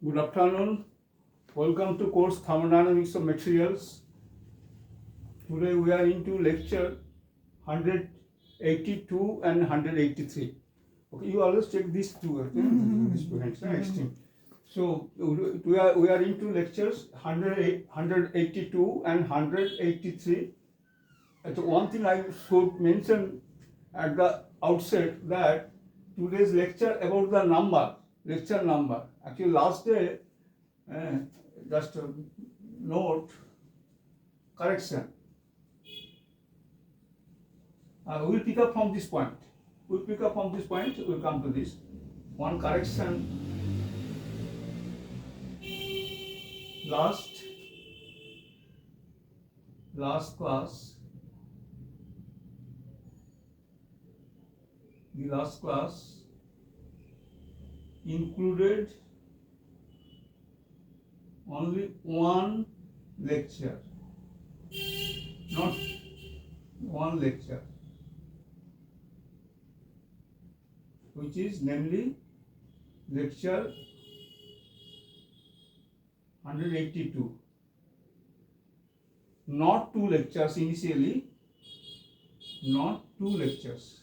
Good afternoon. Welcome to course Thermodynamics of Materials. Today we are into lecture 182 and 183. Okay, you always check these two. Okay? These two hands, extreme. So we are into lectures 182 and 183. So one thing I should mention at the outset that today's lecture about the number, lecture number. Actually last day, just a note, correction. We'll pick up from this point. We'll come to this. One correction. Last class, the last class included only one lecture, not one lecture, which is namely lecture 182. Not two lectures initially, not two lectures.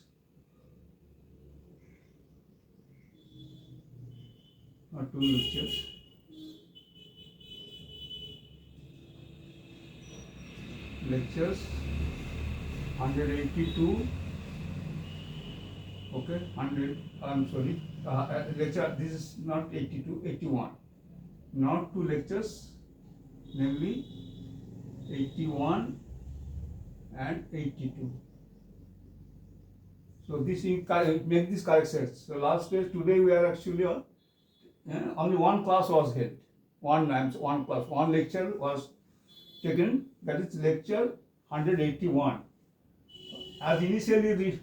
Not two lectures. Lectures 182. Okay, 100. I'm sorry. Lecture. This is not 82. 81. Not two lectures, namely 81 and 82. So this you make this corrections. So last day, today we are actually only one class was held. One class, one lecture was taken. That is lecture 181. As initially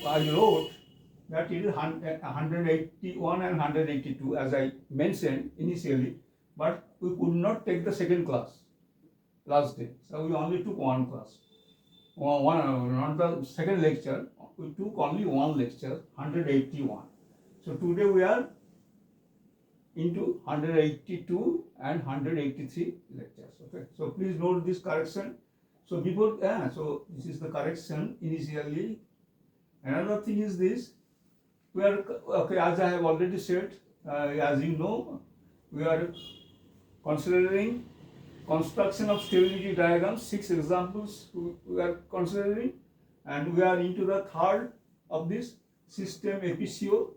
I wrote that it is 181 and 182 as I mentioned initially, but we could not take the second class last day. So we only took one class. Not the second lecture, we took only one lecture, 181. So today we are into 182 and 183 lectures. Okay. So please note this correction. So before, so this is the correction initially. Another thing is this. We are, okay, as I have already said, as you know, we are considering construction of stability diagrams, 6 examples we are considering, and we are into the third of this system Fe2O,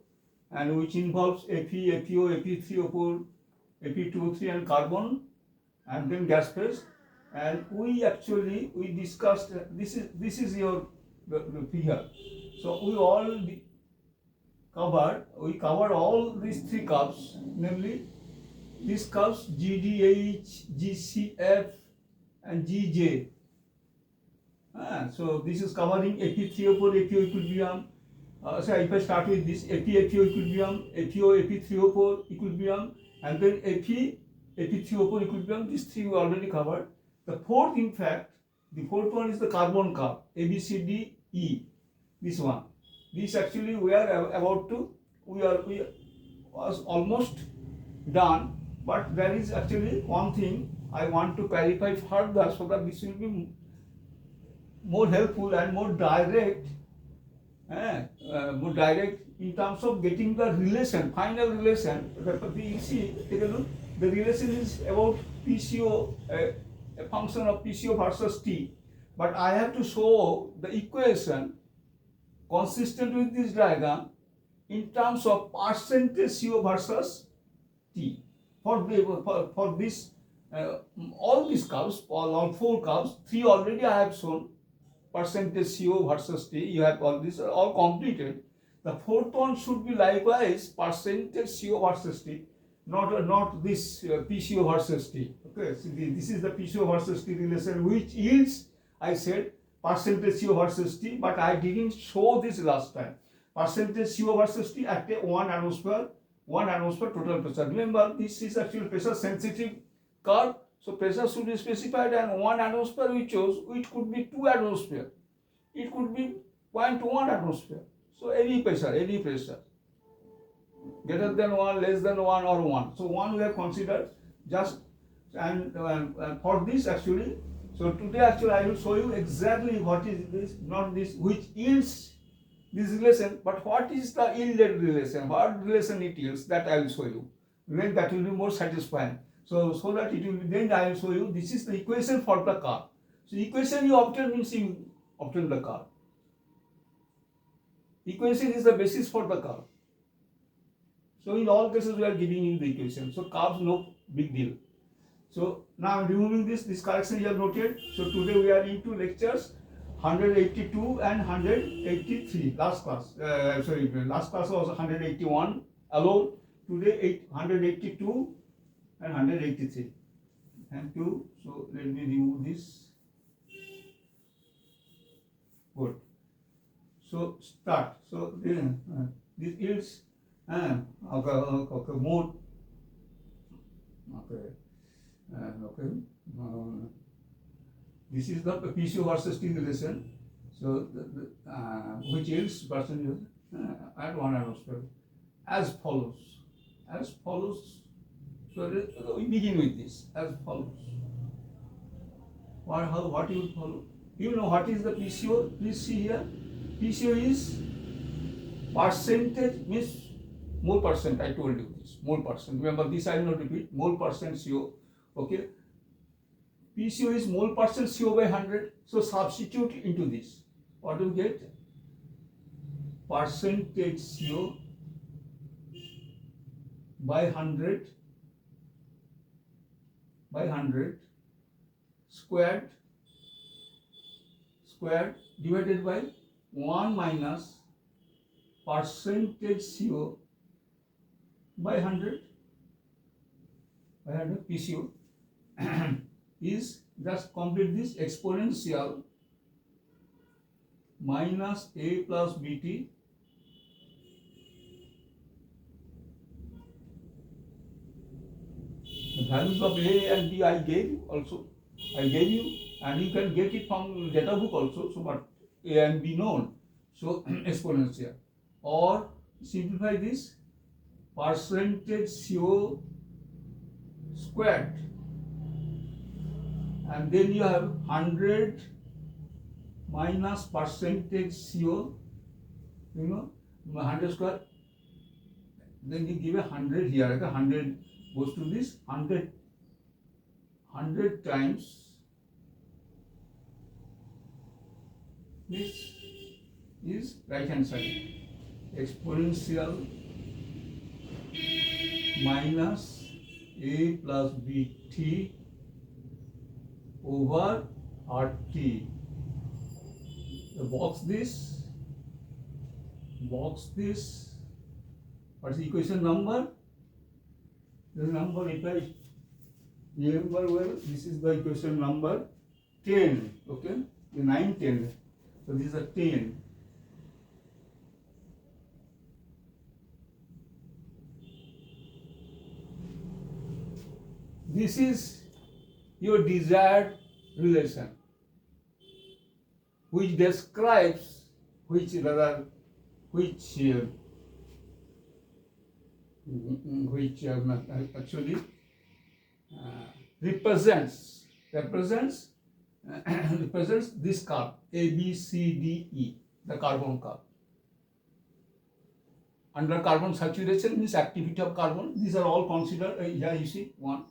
and which involves Fe, FeO, Fe3O4, Fe2O3 and carbon, and then gas phase. And we discussed, this is your the figure. So we covered all these 3 curves, namely these curves GDH, GCF and GJ. So this is covering Fe3O4, FeO equilibrium. So if I start with this FeO equilibrium, FeO, Fe3O4 equilibrium, and then Fe3O4 equilibrium, these 3 we already covered. The fourth one is the carbon curve, ABCDE, this one. This actually we was almost done, but there is actually one thing I want to clarify further so that this will be more helpful and more direct in terms of getting the relation, final relation. You see, take a look, the relation is about PCO, a function of PCO versus T. But I have to show the equation consistent with this diagram in terms of percentage CO versus T. For this, all these curves, all 4 curves, 3 already I have shown, percentage CO versus T. You have all these are all completed. The fourth one should be likewise percentage CO versus T, not this PCO versus T. Okay, so this is the PCO versus T relation, which yields, I said, percentage CO versus T, but I didn't show this last time. Percentage CO versus T at 1 atmosphere total pressure. Remember, this is actually pressure sensitive curve, so pressure should be specified, and 1 atmosphere we chose, which could be 2 atmosphere. It could be 0.1 atmosphere. So any pressure. greater than 1, less than 1, or 1. So 1 we have considered just, and for this actually, so today actually I will show you exactly what is this, not this, which yields this relation, but what is the yielded relation, what relation it yields, that I will show you. Then that will be more satisfying. So that it will be, then I will show you, this is the equation for the curve. So equation you obtain means you obtain the curve. Equation is the basis for the curve. So in all cases we are giving you the equation. So curves, no big deal. So now removing this correction you have noted. So today we are into lectures 182 and 183. Last class was 181 alone. Today 182 and 183. Thank you. So let me remove this. Good. So start. So this yields okay, mode. Okay. This is the PCO versus T relation. So which yields percentage at 1 atmosphere as follows. So we begin with this as follows. What you will follow? You know what is the PCO? Please see here. PCO is percentage, means mole percent. I told you this, mole percent. Remember this, I will not repeat. Mole percent CO. Okay. PCO is mole percent CO by 100. So substitute into this. What do you get? Percentage CO by 100 squared divided by 1 minus percentage CO by 100 PCO is, just complete this, exponential minus A plus BT the values of A and B I gave you, and you can get it from data book also. So but A and B known, so exponential, or simplify this, percentage CO squared, and then you have 100 minus percentage CO, 100 square, then you give a 100 here, okay? 100 goes to this, 100 times this is right hand side, exponential minus A plus BT over RT. Box this. What is the equation number? The number, if I remember well, this is the equation number 10. Okay, the 9, 10. So this is a 10. This is your desired relation, which describes actually represents this curve A, B, C, D, E, the carbon curve. Under carbon saturation means activity of carbon. These are all considered. Here you see 1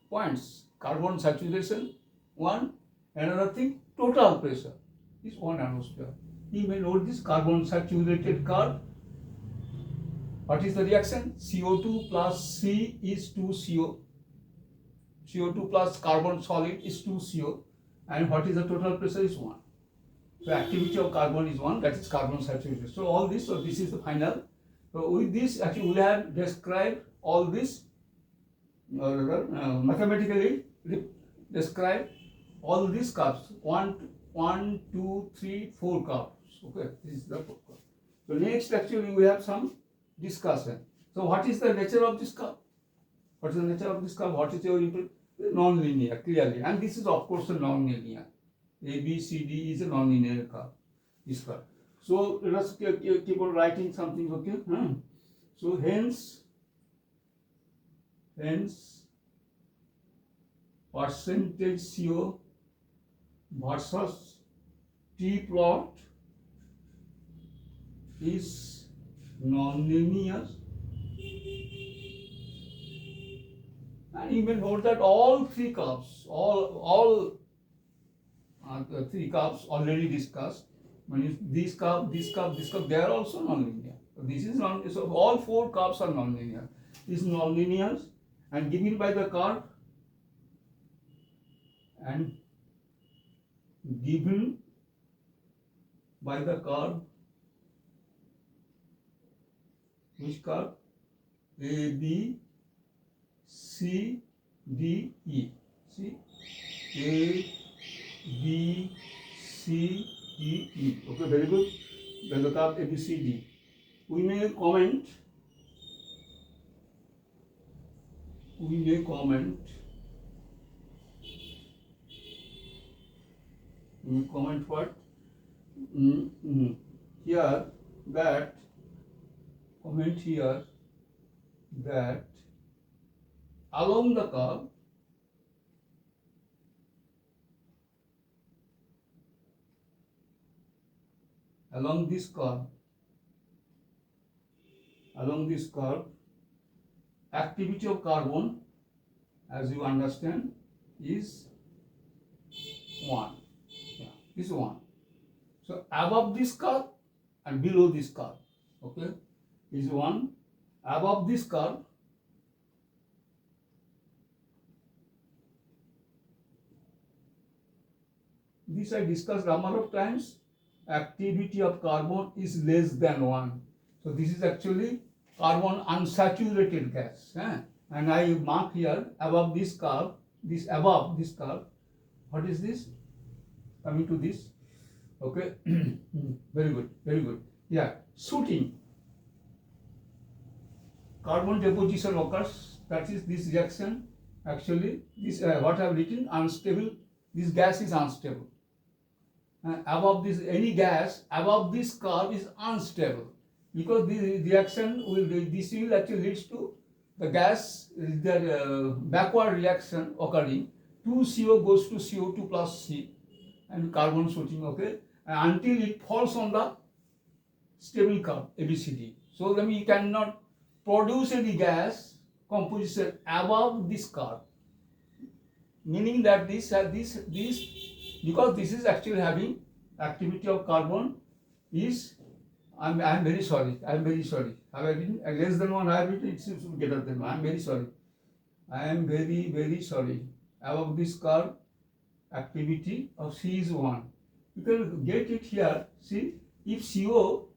points. Carbon saturation 1. Another thing, total pressure is 1 atmosphere. You may note this carbon saturated curve. What is the reaction? CO2 plus C is 2CO. CO2 plus carbon solid is 2CO. And what is the total pressure is 1. So activity of carbon is 1, that is carbon saturation. So all this, so this is the final. So with this, actually we have described all this, mathematically describe all these curves. 1, 2, 3, 4 curves. Okay, this is the 4 curve. So next, actually we have some discussion. So what is the nature of this curve? What is the nature of this curve? What is your input? Non-linear, clearly, and this is of course a non-linear. A, B, C, D is a non-linear curve. This curve. So let us keep on writing something. Okay. So hence percentage CO versus T plot is non-linear, and you may note that all three curves, the three curves already discussed. When this curve, this curve, this curve, they are also non-linear. So this is non. So all four curves are non-linear. This is non-linear and given by the curve and given by the curve. Which curve? A, B, C, D, E. See? A, B, C, D, E. Okay, very good. Then the curve A, B, C, D. We may comment. What? Here that. Comment here that along the curve, along this curve, activity of carbon, as you understand, is 1. Yeah, is 1. So above this curve and below this curve, okay, is 1. Above this curve, this I discussed number of times, activity of carbon is less than 1. So this is actually carbon unsaturated gas. And I mark here above this curve, what is this? Coming to this. Okay. Very good. Yeah, shooting. Carbon deposition occurs, that is this reaction. Actually, this what I have written, unstable. This gas is unstable. Above this, any gas above this curve is unstable, because this reaction will actually leads to the gas, backward reaction occurring. 2CO goes to CO2 plus C, and carbon shooting. Okay, until it falls on the stable curve ABCD. So then you cannot produce any gas composition above this curve, meaning that this because this is actually having activity of carbon is, I'm very sorry. Have I written less than 1? I have written it should be greater than 1. I am very sorry. Above this curve, activity of C is 1. You can get it here. See, if CO,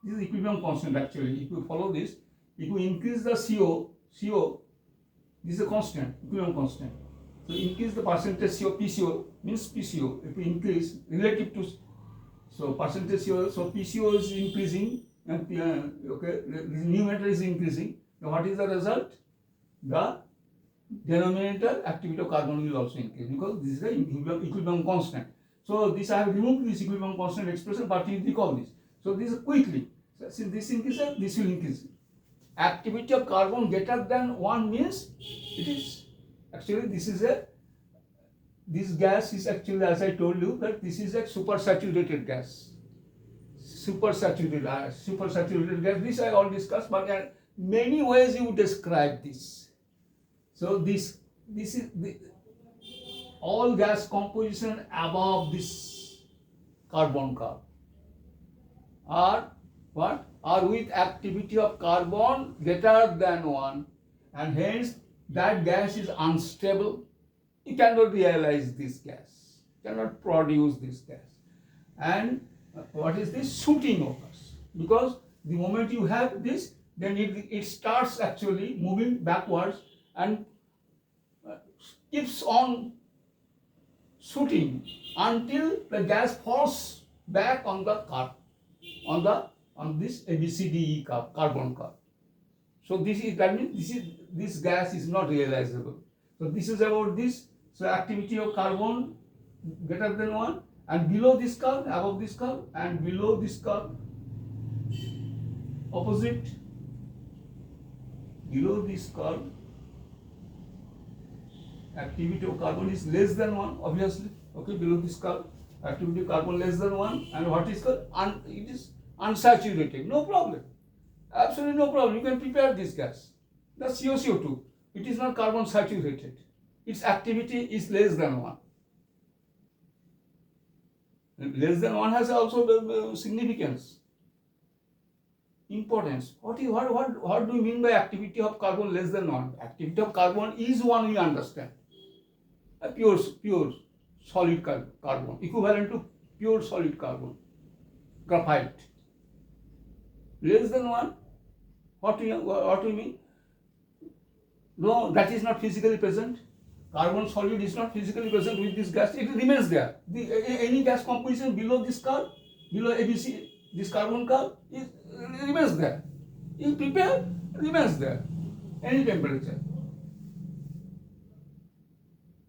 this is equilibrium constant actually. If you follow this, if you increase the CO, this is a constant, equilibrium constant. So increase the percentage CO, PCO means PCO. If you increase relative to, so percentage CO, so PCO is increasing and okay, the numerator is increasing. Now what is the result? The denominator activity of carbon will also increase, because this is the equilibrium constant. So this I have removed this equilibrium constant expression, but you recall this. So this is quickly. So since this increases, this will increase. Activity of carbon greater than 1 means it is actually this gas is actually, as I told you, that this is a supersaturated gas. Supersaturated gas. This I all discussed, but there are many ways you describe this. So this is all gas composition above this carbon curve are what? Are with activity of carbon greater than 1, and hence that gas is unstable. You cannot realize this gas, cannot produce this gas. And what is this? Shooting occurs, because the moment you have this, then it starts actually moving backwards and keeps on shooting until the gas falls back on the curve, on this ABCDE curve, carbon curve. So that means this gas is not realizable. So this is about this. So activity of carbon greater than 1, and below this curve, above this curve, and below this curve, opposite below this curve, activity of carbon is less than 1, obviously. Okay, below this curve, activity of carbon less than 1, and what is called? It is unsaturated. No problem. Absolutely no problem. You can prepare this gas. That's CO2. It is not carbon saturated. Its activity is less than 1. Less than 1 has also significance, importance. What do you mean by activity of carbon less than 1? Activity of carbon is 1, we understand. A pure solid carbon, equivalent to pure solid carbon, graphite. Less than 1, what do you mean? No, that is not physically present. Carbon solid is not physically present with this gas. It remains there. Any gas composition below this curve, below ABC, this carbon curve, it remains there. You prepare, remains there. Any temperature.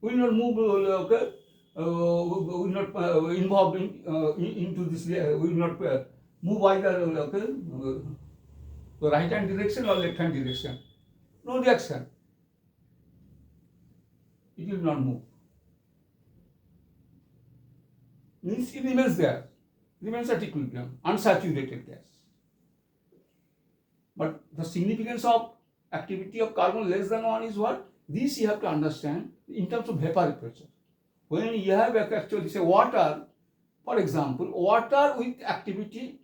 Will not move, okay? Will not involved into this layer. Will not move either, okay? The right hand direction or left hand direction. No reaction. It will not move. Means it remains there, remains at equilibrium, unsaturated gas. But the significance of activity of carbon less than 1 is what? This you have to understand in terms of vapor pressure. When you have actually say water, for example, water with activity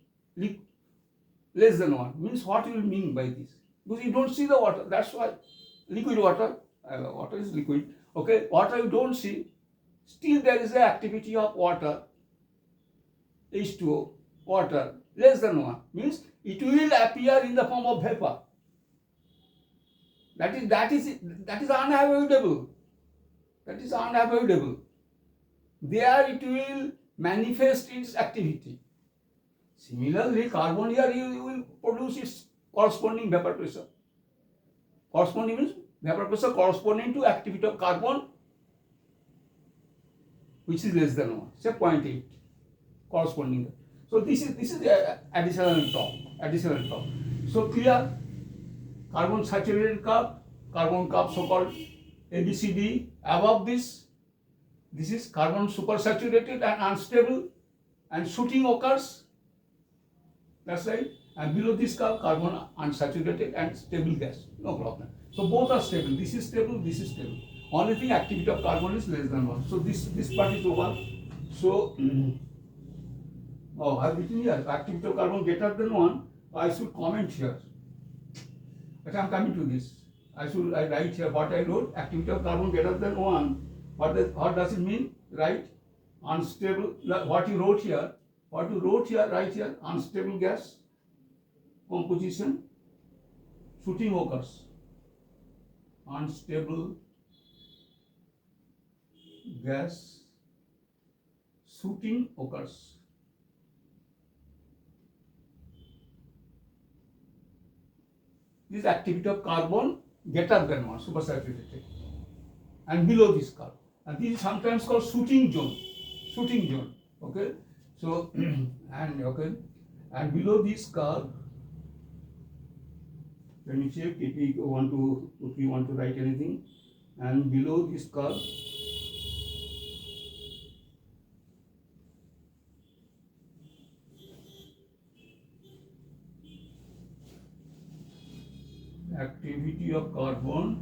less than 1 means what you will mean by this? Because you don't see the water. That's why liquid water, water is liquid. Okay, water you don't see, still there is an activity of water, H2O, water, less than 1, means it will appear in the form of vapor. That is unavoidable. That is unavoidable. There it will manifest its activity. Similarly, carbon here you will produce its corresponding vapor pressure. Corresponding means vapor pressure corresponding to activity of carbon, which is less than 1, say 0.8, corresponding. So this is the additional top. So clear, carbon saturated curve, carbon curve so-called ABCD. Above this is carbon supersaturated and unstable, and shooting occurs. That's right. And below this curve, carbon unsaturated and stable gas. No problem. So both are stable. This is stable, this is stable. Only thing, activity of carbon is less than 1. So this part is over. So I've written here activity of carbon greater than 1. I should comment here. But I'm coming to this. I write here what I wrote. Activity of carbon greater than 1. What does it mean? Right? Unstable. What you wrote here. Right here. Unstable gas composition. Shooting occurs. Unstable gas shooting occurs. This is activity of carbon greater than 1, supersaturated, and below this curve. And this is sometimes called shooting zone. Okay. So and below this curve, let me check if we want to write anything. And below this curve, activity of carbon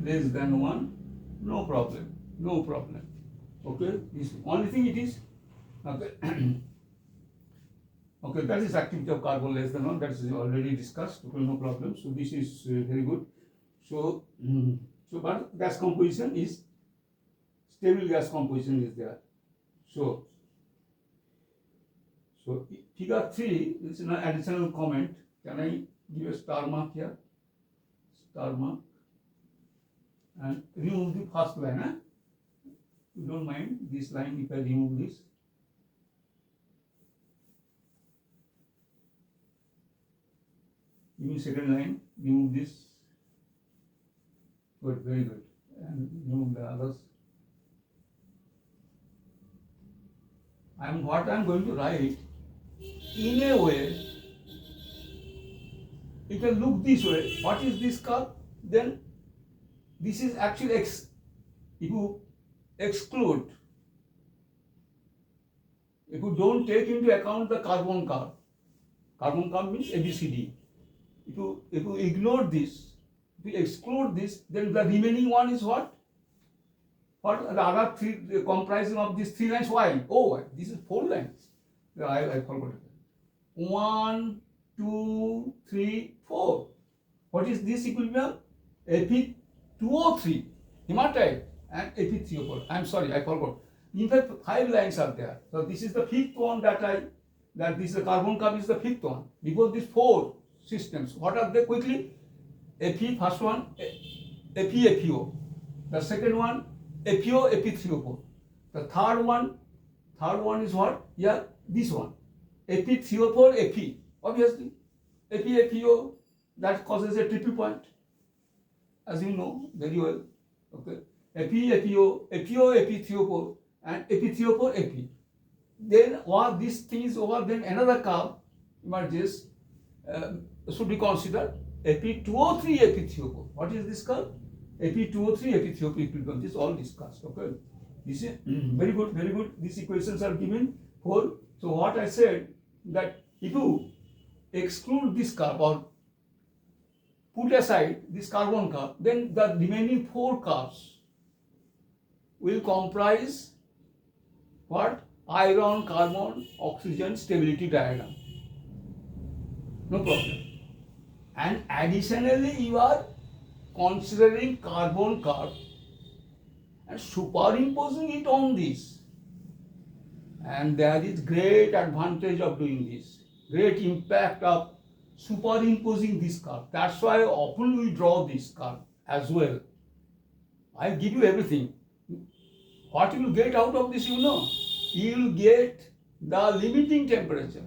less than 1, no problem. Okay, this only thing it is. Okay. Okay, that is activity of carbon less than 1. That is already discussed. Okay, no problem. So this is very good. So but gas composition is stable. Gas composition is there. So figure 3 is an additional comment. Can I give a star mark here? Star mark. And remove the first line. You don't mind this line if I remove this. Give me second line, remove this. Good, very good. And remove the others. What I'm going to write in a way you can look this way. What is this curve? Then this is actually if you exclude, if you don't take into account the carbon curve means ABCD. If you ignore this, if you exclude this, then the remaining one is what? What the other three comprising of these three lines? Why? Oh, this is four lines. I forgot it. 1, 2, 3, 4. What is this equilibrium? Fe2O3 hematite and Fe3O4. I'm sorry, I forgot. In fact, 5 lines are there. So this is the fifth one that this is the carbon curve is the fifth one. Before these 4 systems, what are they quickly? Fe, first one, FeO. The second one, FeO, Fe3O4. The third one is what? Yeah, this one. Fe3O4, Fe. Obviously, FeO, that causes a triple point, as you know very well. Okay. FeO, Fe3O4, and Fe3O4, Fe. Then while this thing is over, then another curve emerges, should be considered Fe2O3, Fe3O4. What is this curve? Fe2O3, Fe3O4 equilibrium. This is all discussed. Okay. This is very good, very good. These equations are given for. So what I said, that if you exclude this curve or put aside this carbon curve, then the remaining 4 curves will comprise what? Iron, carbon, oxygen stability diagram. No problem. And additionally, you are considering carbon curve and superimposing it on this. And there is great advantage of doing this, great impact of superimposing this curve. That's why often we draw this curve as well. I give you everything. What you will get out of this, you know? You will get the limiting temperature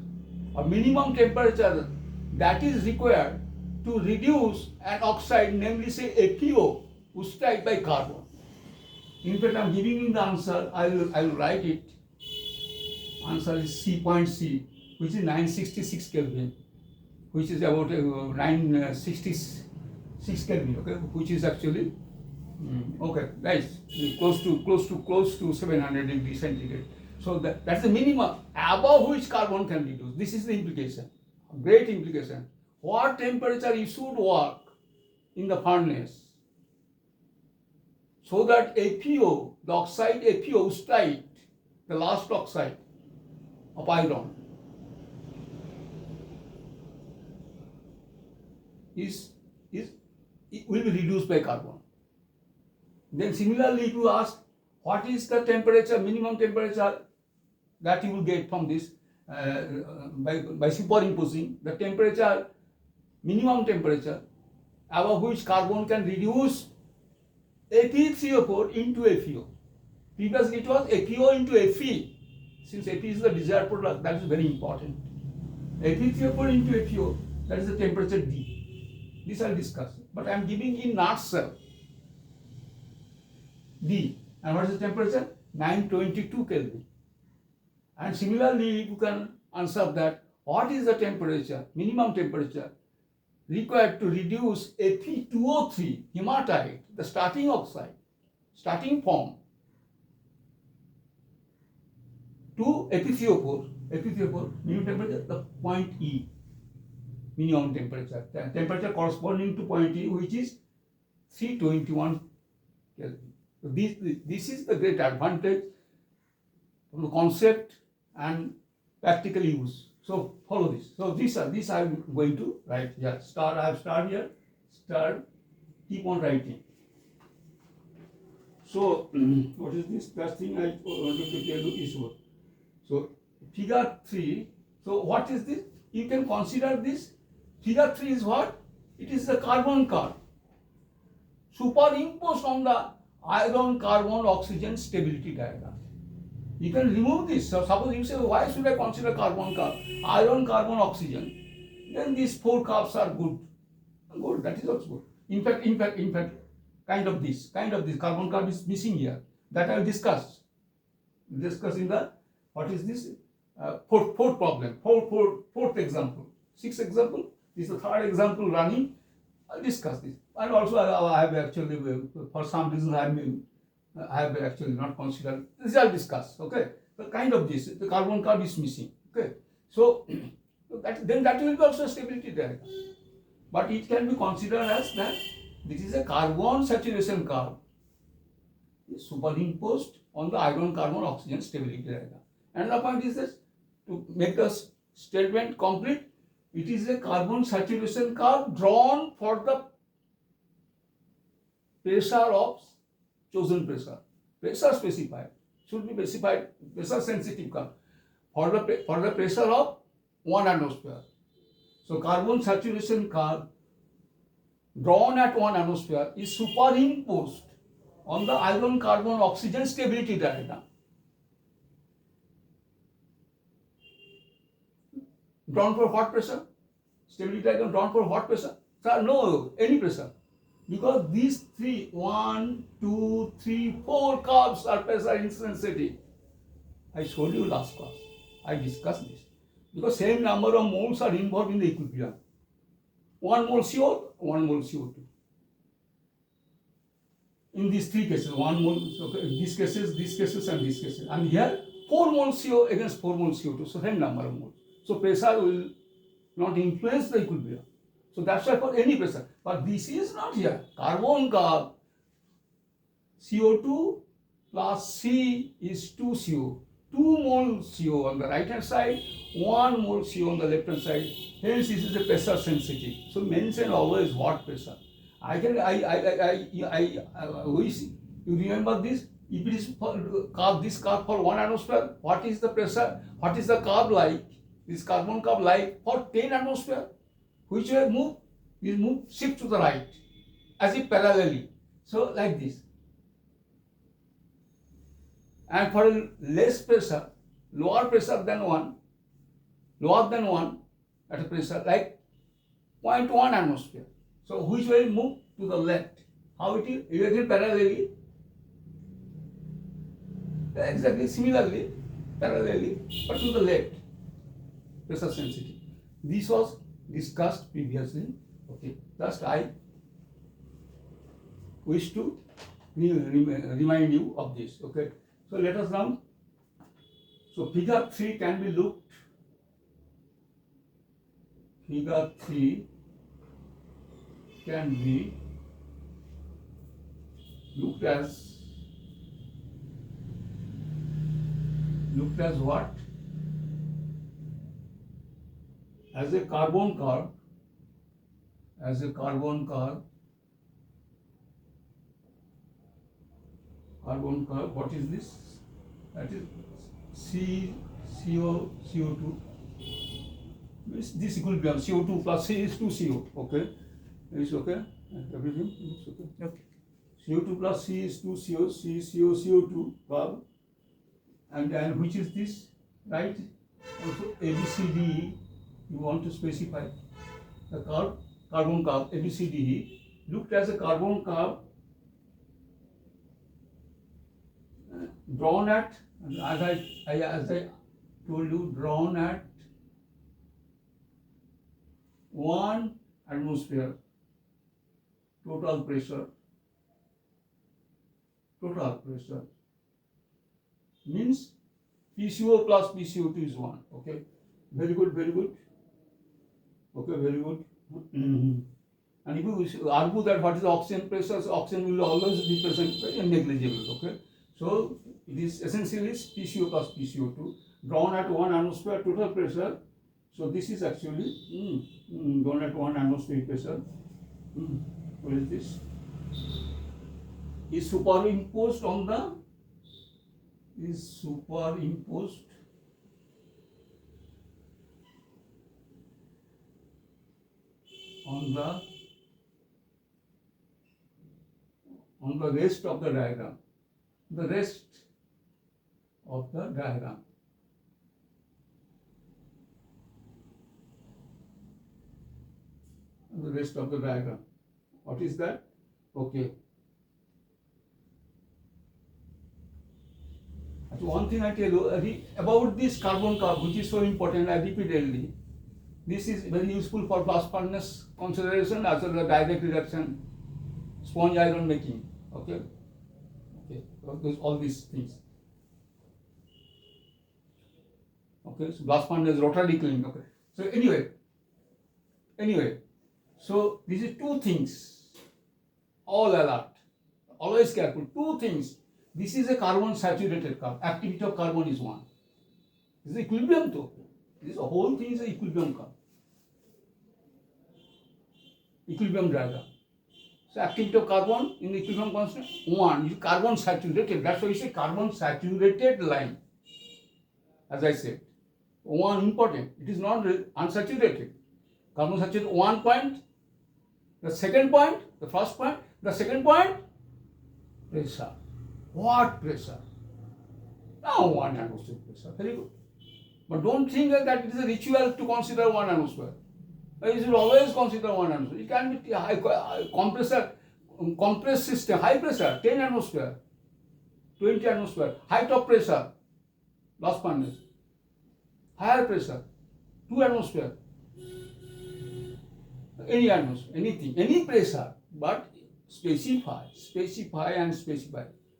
or minimum temperature that is required to reduce an oxide, namely say FeO, oxide by carbon. In fact, I am giving you the answer. I will write it. Answer is C, which is 966 Kelvin, which is about 966 Kelvin. Okay, which is actually okay, nice, close to 700 degrees centigrade. So that's the minimum above which carbon can reduce. This is the implication, great implication. What temperature you should work in the furnace so that FeO, the oxide FeO, oxide, the last oxide of iron, it will be reduced by carbon. Then similarly, if you ask what is the temperature, minimum temperature that you will get from this by superimposing the temperature, minimum temperature above which carbon can reduce Fe3O4 into FeO. Previously it was FeO into Fe. Since Fe is the desired product, that is very important. Fe3O4 into FeO, that is the temperature D. This I will discuss. But I am giving in nutshell D. And what is the temperature? 922 Kelvin. And similarly, you can answer that what is the temperature, minimum temperature required to reduce Fe2O3 hematite, the starting oxide, starting form, to Fe3O4, minimum temperature, the point E, minimum temperature, the temperature corresponding to point E, which is 321 Kelvin. So this is the great advantage from the concept and practical use. So follow this. So these I am going to write here. I have started here. Keep on writing. So what is this last thing I wanted to tell you is what? So figure 3. So what is this? You can consider this. Figure 3 is what? It is the carbon curve superimposed on the iron, carbon, oxygen stability diagram. You can remove this. So suppose you say, why should I consider carbon curve? Iron, carbon, oxygen. Then these 4 curves are good. Good, that is also good. In fact, kind of this carbon curve is missing here. That I will discuss. In the, what is this? Fourth problem, fourth example. 6th example, This is the third example running. I'll discuss this. And also I have actually, for some reason, I have actually not considered. This I'll discuss. Okay. The kind of this, the carbon curve is missing. Okay. So then that will be also a stability diagram. But it can be considered as that this is a carbon saturation curve superimposed on the iron carbon oxygen stability diagram. And the point is this, to make the statement complete, it is a carbon saturation curve drawn for the pressure of chosen pressure. Pressure specified, should be specified, pressure sensitive curve for the pressure of 1 atmosphere. So carbon saturation curve drawn at 1 atmosphere is superimposed on the iron carbon oxygen stability diagram. Drawn for what pressure? Stability diagram drawn for what pressure? Sir, no, any pressure. Because these 3, 1, 2, 3, 4 curves are pressure intensity. I showed you last class. I discussed this. Because same number of moles are involved in the equilibrium. 1 mole CO, 1 mole CO2. In these 3 cases, 1 mole, okay, these cases, and these cases. And here, 4 mole CO against 4 mole CO2, so same number of moles. So pressure will not influence the equilibrium. So that's why for any pressure. But this is not here. Carbon curve, CO2 plus C is 2 CO. 2 mole CO on the right hand side, 1 mole CO on the left hand side. Hence, this is a pressure sensitive. So mention always what pressure. I wish you remember this. If it is for this curve for 1 atmosphere, what is the pressure? What is the curve like? This carbon curve like for 10 atmosphere. Which way move? Is move shift to the right, as if parallelly. So like this. And for less pressure, lower pressure than 1, at a pressure like 0.1 atmosphere. So which way move? To the left. How it is? Again parallelly. Exactly similarly, parallelly, but to the left. Pressure sensitive. This was discussed previously. Okay. Just I wish to remind you of this. Okay. So let us now. So figure 3 can be looked. Figure 3 can be looked as what? As a carbon curve. What is this? That is CO2. This equilibrium CO2 plus C is 2 CO. Okay, is okay. Everything is okay. Okay. CO2 plus C is 2 CO. C CO CO2 curve, and which is this, right? Also ABCD. You want to specify the curve, carbon curve ABCD looked as a carbon curve drawn at, as I told you, drawn at 1 atmosphere total pressure means PCO plus PCO2 is 1. Okay, very good. Okay, very good. And if you argue that what is the oxygen pressure, so oxygen will always be present and negligible. Okay, so it is essentially PCO plus PCO2 drawn at 1 atmosphere total pressure. So this is actually drawn at 1 atmosphere pressure. What is this? Is superimposed on the on the rest of the diagram. The rest of the diagram. The rest of the diagram. What is that? Okay. So one thing I tell you about this carbon curve, which is so important, I repeatedly. This is very useful for blast furnace consideration as well as direct reduction, sponge iron making. Okay, all these things. Okay, so blast furnace rotary kiln. Okay, so anyway, so these are two things. All alert, always careful. Two things. This is a carbon saturated carbon. Activity of carbon is 1. This is equilibrium though. This whole thing is an equilibrium curve. Equilibrium diagram. So activity of carbon in the equilibrium constant 1 is carbon saturated. That's why you say carbon saturated line. As I said, 1 important. It is not unsaturated. Carbon saturated 1 point. The second point, the first point, the second point, pressure. What pressure? Now 1 atmosphere pressure. Very good. But don't think that it is a ritual to consider 1 atmosphere. You should always consider 1 atmosphere. It can be high compressed system, high pressure, 10 atmosphere, 20 atmosphere, high top pressure, blast furnace, higher pressure, 2 atmosphere, any atmosphere, anything, any pressure, but specify.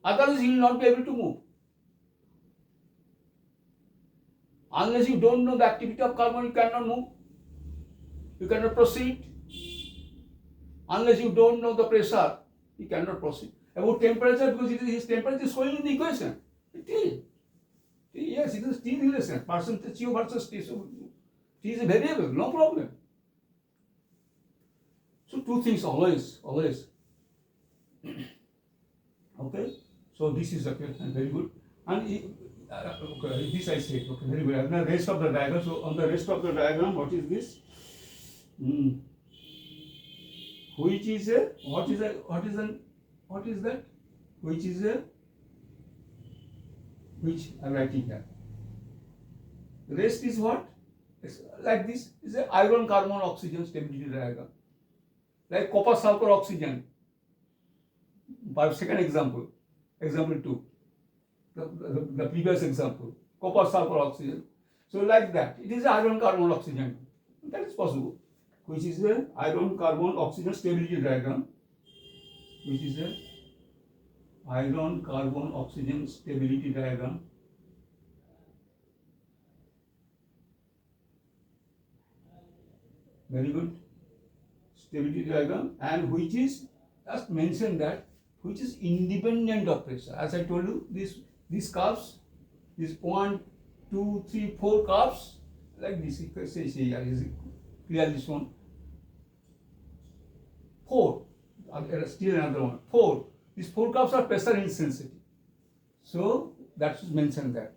Otherwise, you will not be able to move. Unless you don't know the activity of carbon, you cannot move. You cannot proceed. Unless you don't know the pressure, you cannot proceed. About temperature, because his temperature is showing in the equation. T. Yes, it is T relation. Percentage U versus T. So T is a variable, no problem. So two things always. Okay. So this is okay, and very good. And okay, this I said, okay, very good. And the rest of the diagram. So on the rest of the diagram, what is this? Which is a what is that? Which I'm writing here. The rest is what? It's like this is a iron carbon oxygen stability diagram. Like copper sulfur oxygen. By second example, example 2. The previous example, copper sulfur oxygen. So like that, it is iron carbon oxygen. That is possible. Which is a iron carbon oxygen stability diagram. Which is a iron carbon oxygen stability diagram. Very good. Stability diagram, and which is just mention that which is independent of pressure. As I told you, these curves, this 1, 2, 3, 4 curves, like this. Say here is clearly shown. 4. Still another one. 4. These 4 curves are pressure insensitive. So that should mention that.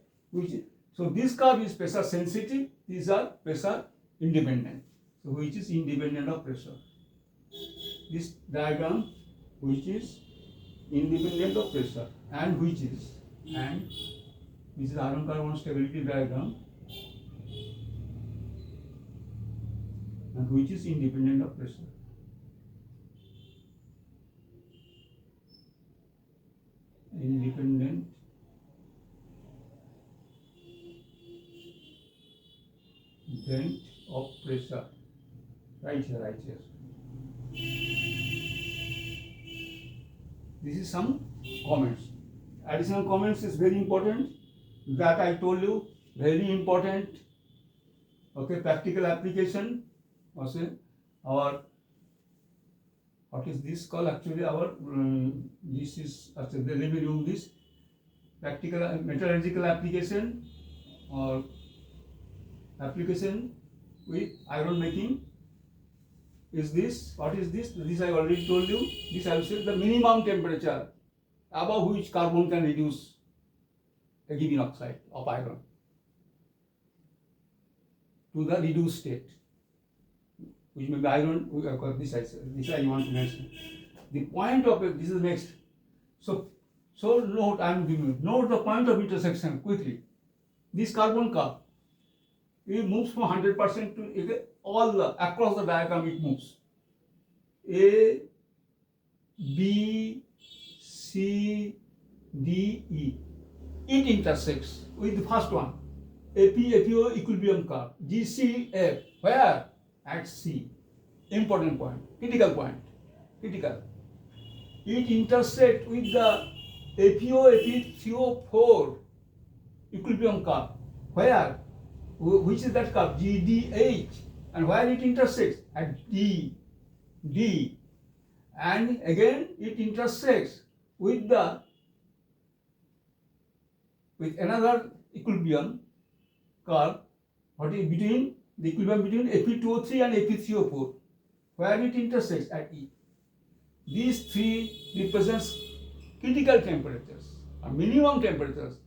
So this curve is pressure sensitive. These are pressure independent. So which is independent of pressure. This diagram, which is independent of pressure, and which is iron carbon stability diagram, and which is independent of pressure. Independent of pressure. Right here. This is some comments. Additional comments is very important. That I told you, very important. Okay, practical application. Also, our what is this called? Actually, our this is actually let me remove this. Practical metallurgical application or application with iron making. Is this? What is this? This I already told you. This I will say the minimum temperature above which carbon can reduce a given oxide of iron to the reduced state, which may be iron. This I want to mention. The point of it. This is next. So note I am giving you. Note the point of intersection quickly. This carbon curve. It moves from 100% to all across the diagram. It moves. A, B, C, D, E. It intersects with the first one. Fe2O equilibrium curve, GCF, where? At C. Important point, critical point, critical. It intersects with the Fe2O3 equilibrium curve. Where? Which is that curve? GDH. And where it intersects? At D. D. And again it intersects with another equilibrium curve. What is between the equilibrium between Fe2O3 and Fe3O4? Where it intersects? At E. These three represents critical temperatures or minimum temperatures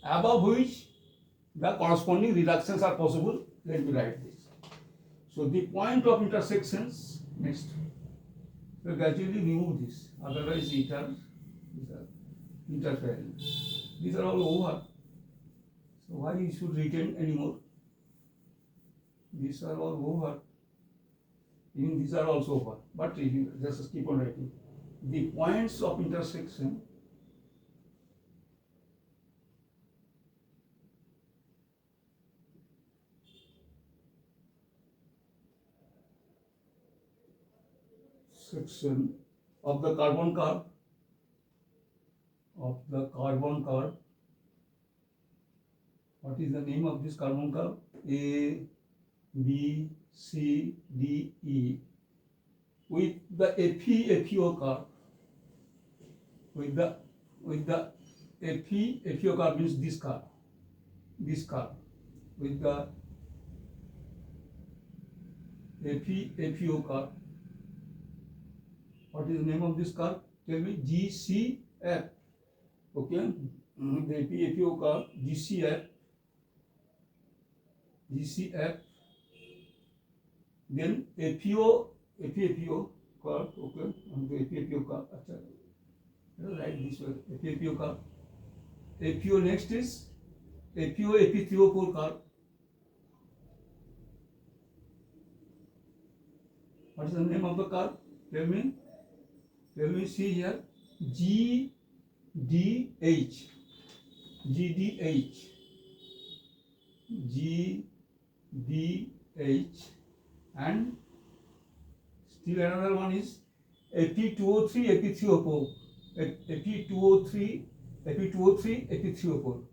above which the corresponding reductions are possible. Let me write this. So the point of intersections, next. So gradually remove this, otherwise these are interfering. These are all over. So why you should retain anymore? These are all over. Even these are also over. But if you just keep on writing. The points of intersection section of the carbon curve What is the name of this carbon curve? A, B, C, D, E. With the Fe2O curve, with the Fe2O curve means this curve, with the Fe2O curve. What is the name of this curve? Tell me. GCF. Okay. The Fe2O curve, GCF. Then Fe2O curve. Okay. And the Fe2O curve. Write this way. Fe2O curve. Fe2O next is Fe3O4 curve. What is the name of the curve? Tell me. See here. GDH. And still another one is Fe2O3, Fe3O4. Fe2O3, Fe3O4.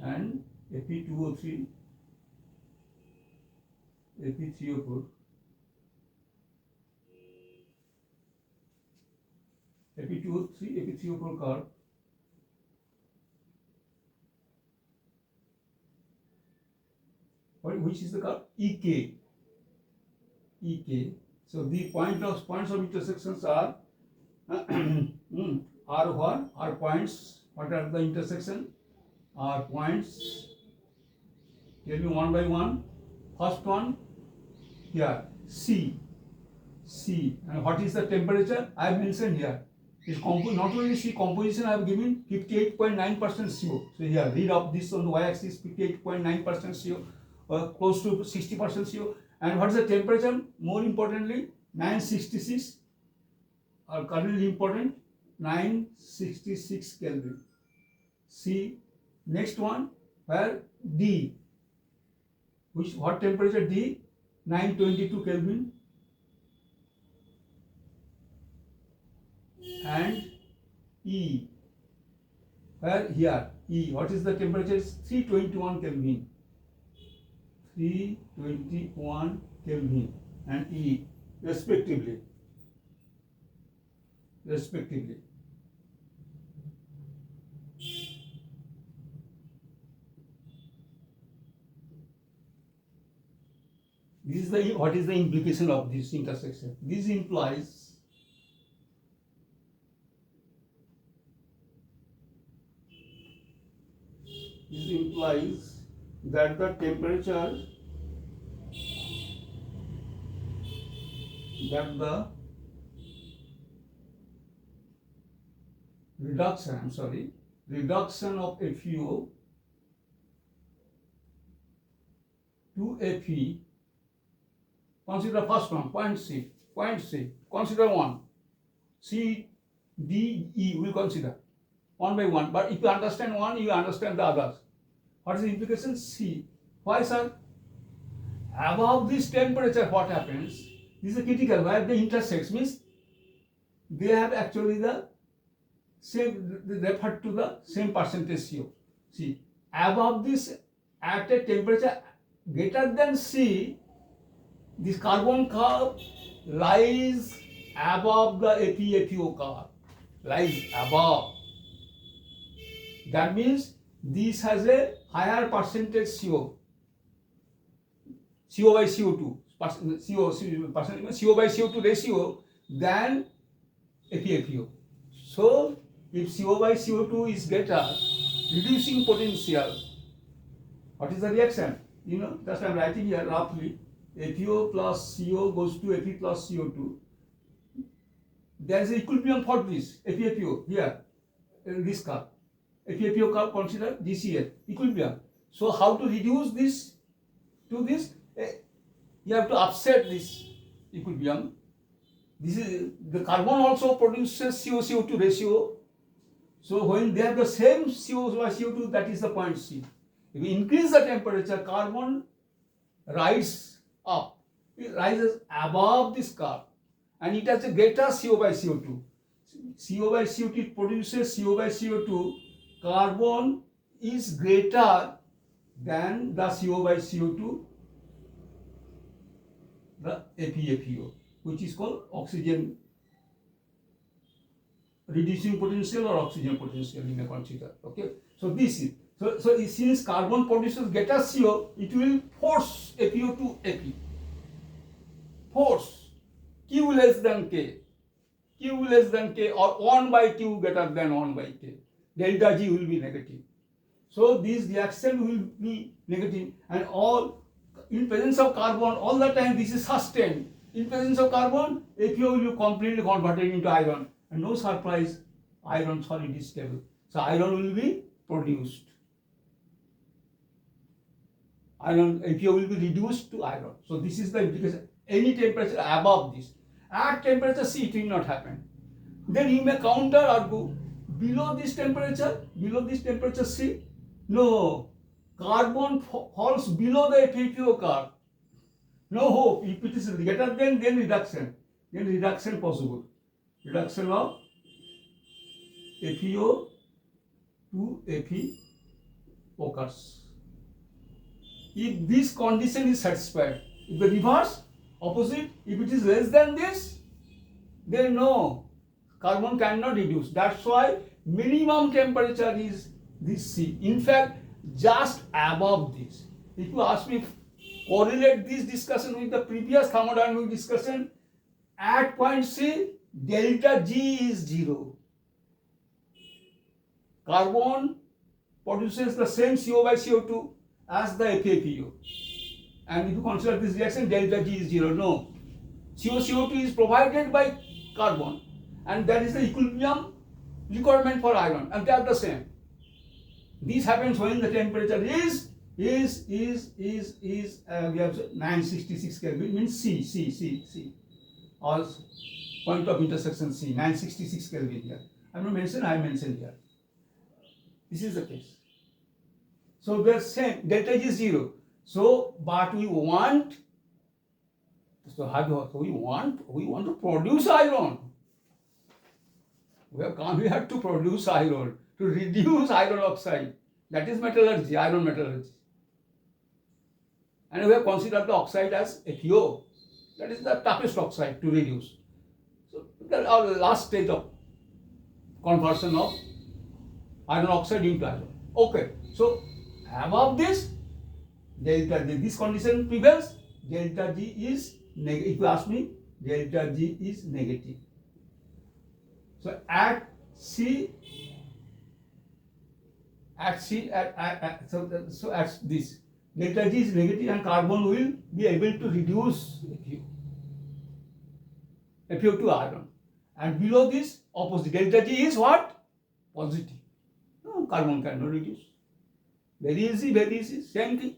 And Fe2O3, Fe3O4. Fe2O3, Fe3O4 curve. Which is the curve? EK. So the points of intersections are are what? Are points. What are the intersection? Are points. Tell me one by one. First one here, C. And what is the temperature? I have mentioned here. Is not only C composition, I have given 58.9% CO. So here, read up this on the y-axis, 58.9% CO, close to 60% CO. And what is the temperature? More importantly, 966, or currently important, 966 Kelvin. C. Next one, where D. What temperature? D. 922 Kelvin. And E. Where? Here. E. What is the temperature? 321 Kelvin. 321 Kelvin and E respectively. This is what is the implication of this intersection? This implies that the temperature, reduction of FeO to Fe. Consider first one, point C. Consider one. C, D, E, we consider one by one. But if you understand one, you understand the others. What is the implication? C. Why, sir? Above this temperature, what happens? This is critical, where they intersect, means they have actually the same, they refer to the same percentage CO. See, above this, at a temperature greater than C, this carbon curve lies above the Fe2O curve, lies above. That means this has a higher percentage CO by CO2, CO by CO2 ratio than Fe2O. So, if CO by CO2 is greater, reducing potential, what is the reaction? You know, just I am writing here roughly, FeO plus CO goes to Fe plus CO2. There is an equilibrium for this, FeO here, this curve. FeO curve consider GCL, equilibrium. So, how to reduce this to this? You have to upset this equilibrium. This is the carbon also produces CO-CO2 ratio. So when they have the same CO by CO2, that is the point C. If we increase the temperature, carbon rises up. It rises above this curve, and it has a greater CO by CO2. CO by CO2 produces CO by CO2. Carbon is greater than the CO by CO2, the FeO, which is called oxygen reducing potential or oxygen potential in a consider. Okay, so this is so since carbon produces greater CO, it will force FeO to Fe. Force Q less than K, Q less than K, or 1 by Q greater than 1 by K. Delta G will be negative. So this reaction will be negative, and all in presence of carbon all the time this is sustained. In presence of carbon, FeO will be completely converted into iron, and no surprise, iron solid is stable. So iron will be produced. Iron FeO will be reduced to iron. So this is the implication. Any temperature above this, at temperature C it will not happen. Then you may counter argue below this temperature C. No, carbon falls below the FeO curve. No hope. If it is greater than, then reduction. Then reduction possible. Reduction of FeO to Fe occurs. If this condition is satisfied, if the reverse, opposite, if it is less than this, then no, carbon cannot reduce. That's why minimum temperature is this C. In fact, just above this. If you ask me, correlate this discussion with the previous thermodynamic discussion, at point C, delta G is 0. Carbon produces the same CO by CO2 as the FeO. And if you consider this reaction, delta G is 0. No. CO-CO2 is provided by carbon, and that is the equilibrium requirement for iron, and they are the same. This happens when the temperature is we have 966 Kelvin, means C, or point of intersection C, 966 Kelvin here. I mentioned here. This is the case. So the same, delta G is 0. So, but we want, we want to produce iron. We have come here to produce iron, to reduce iron oxide. That is metallurgy, iron metallurgy. And we have considered the oxide as FeO. That is the toughest oxide to reduce. So, our last stage of conversion of iron oxide into iron. Okay, so above this, delta G, this condition prevails, delta G is negative. If you ask me, delta G is negative. So at C, so at this, delta G is negative, and carbon will be able to reduce FeO to iron. And below this, opposite, delta G is what? Positive. No, carbon cannot reduce. Very easy, same thing.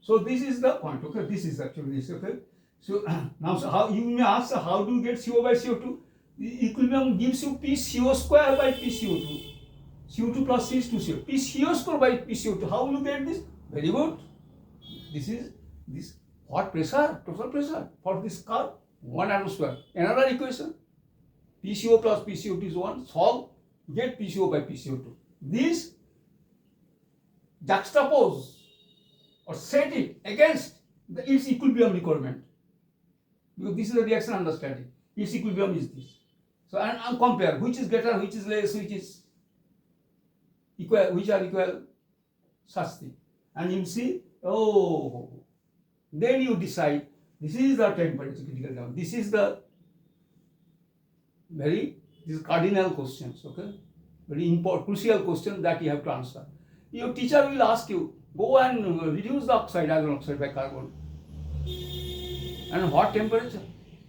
So this is the point, okay? This is actually this, okay? So now, so how you may ask, how do you get CO by CO2? The equilibrium gives you PCO square by PCO2. CO2 plus C is 2CO. PCO square by PCO2. How will you get this? Very good. This is this what pressure? Total pressure for this curve 1 atmosphere. Another equation. PCO plus PCO2 is 1. Solve. Get PCO by PCO2. This juxtapose or set it against its equilibrium requirement. Because this is the reaction under static. Its equilibrium is this. So and compare which is greater, which is less, which is equal, which are equal, such thing. And you see, oh, then you decide this is the temperature critical down. This is the these cardinal questions, okay? Very important, crucial question that you have to answer. Your teacher will ask you, go and reduce the oxide, iron oxide by carbon. And what temperature?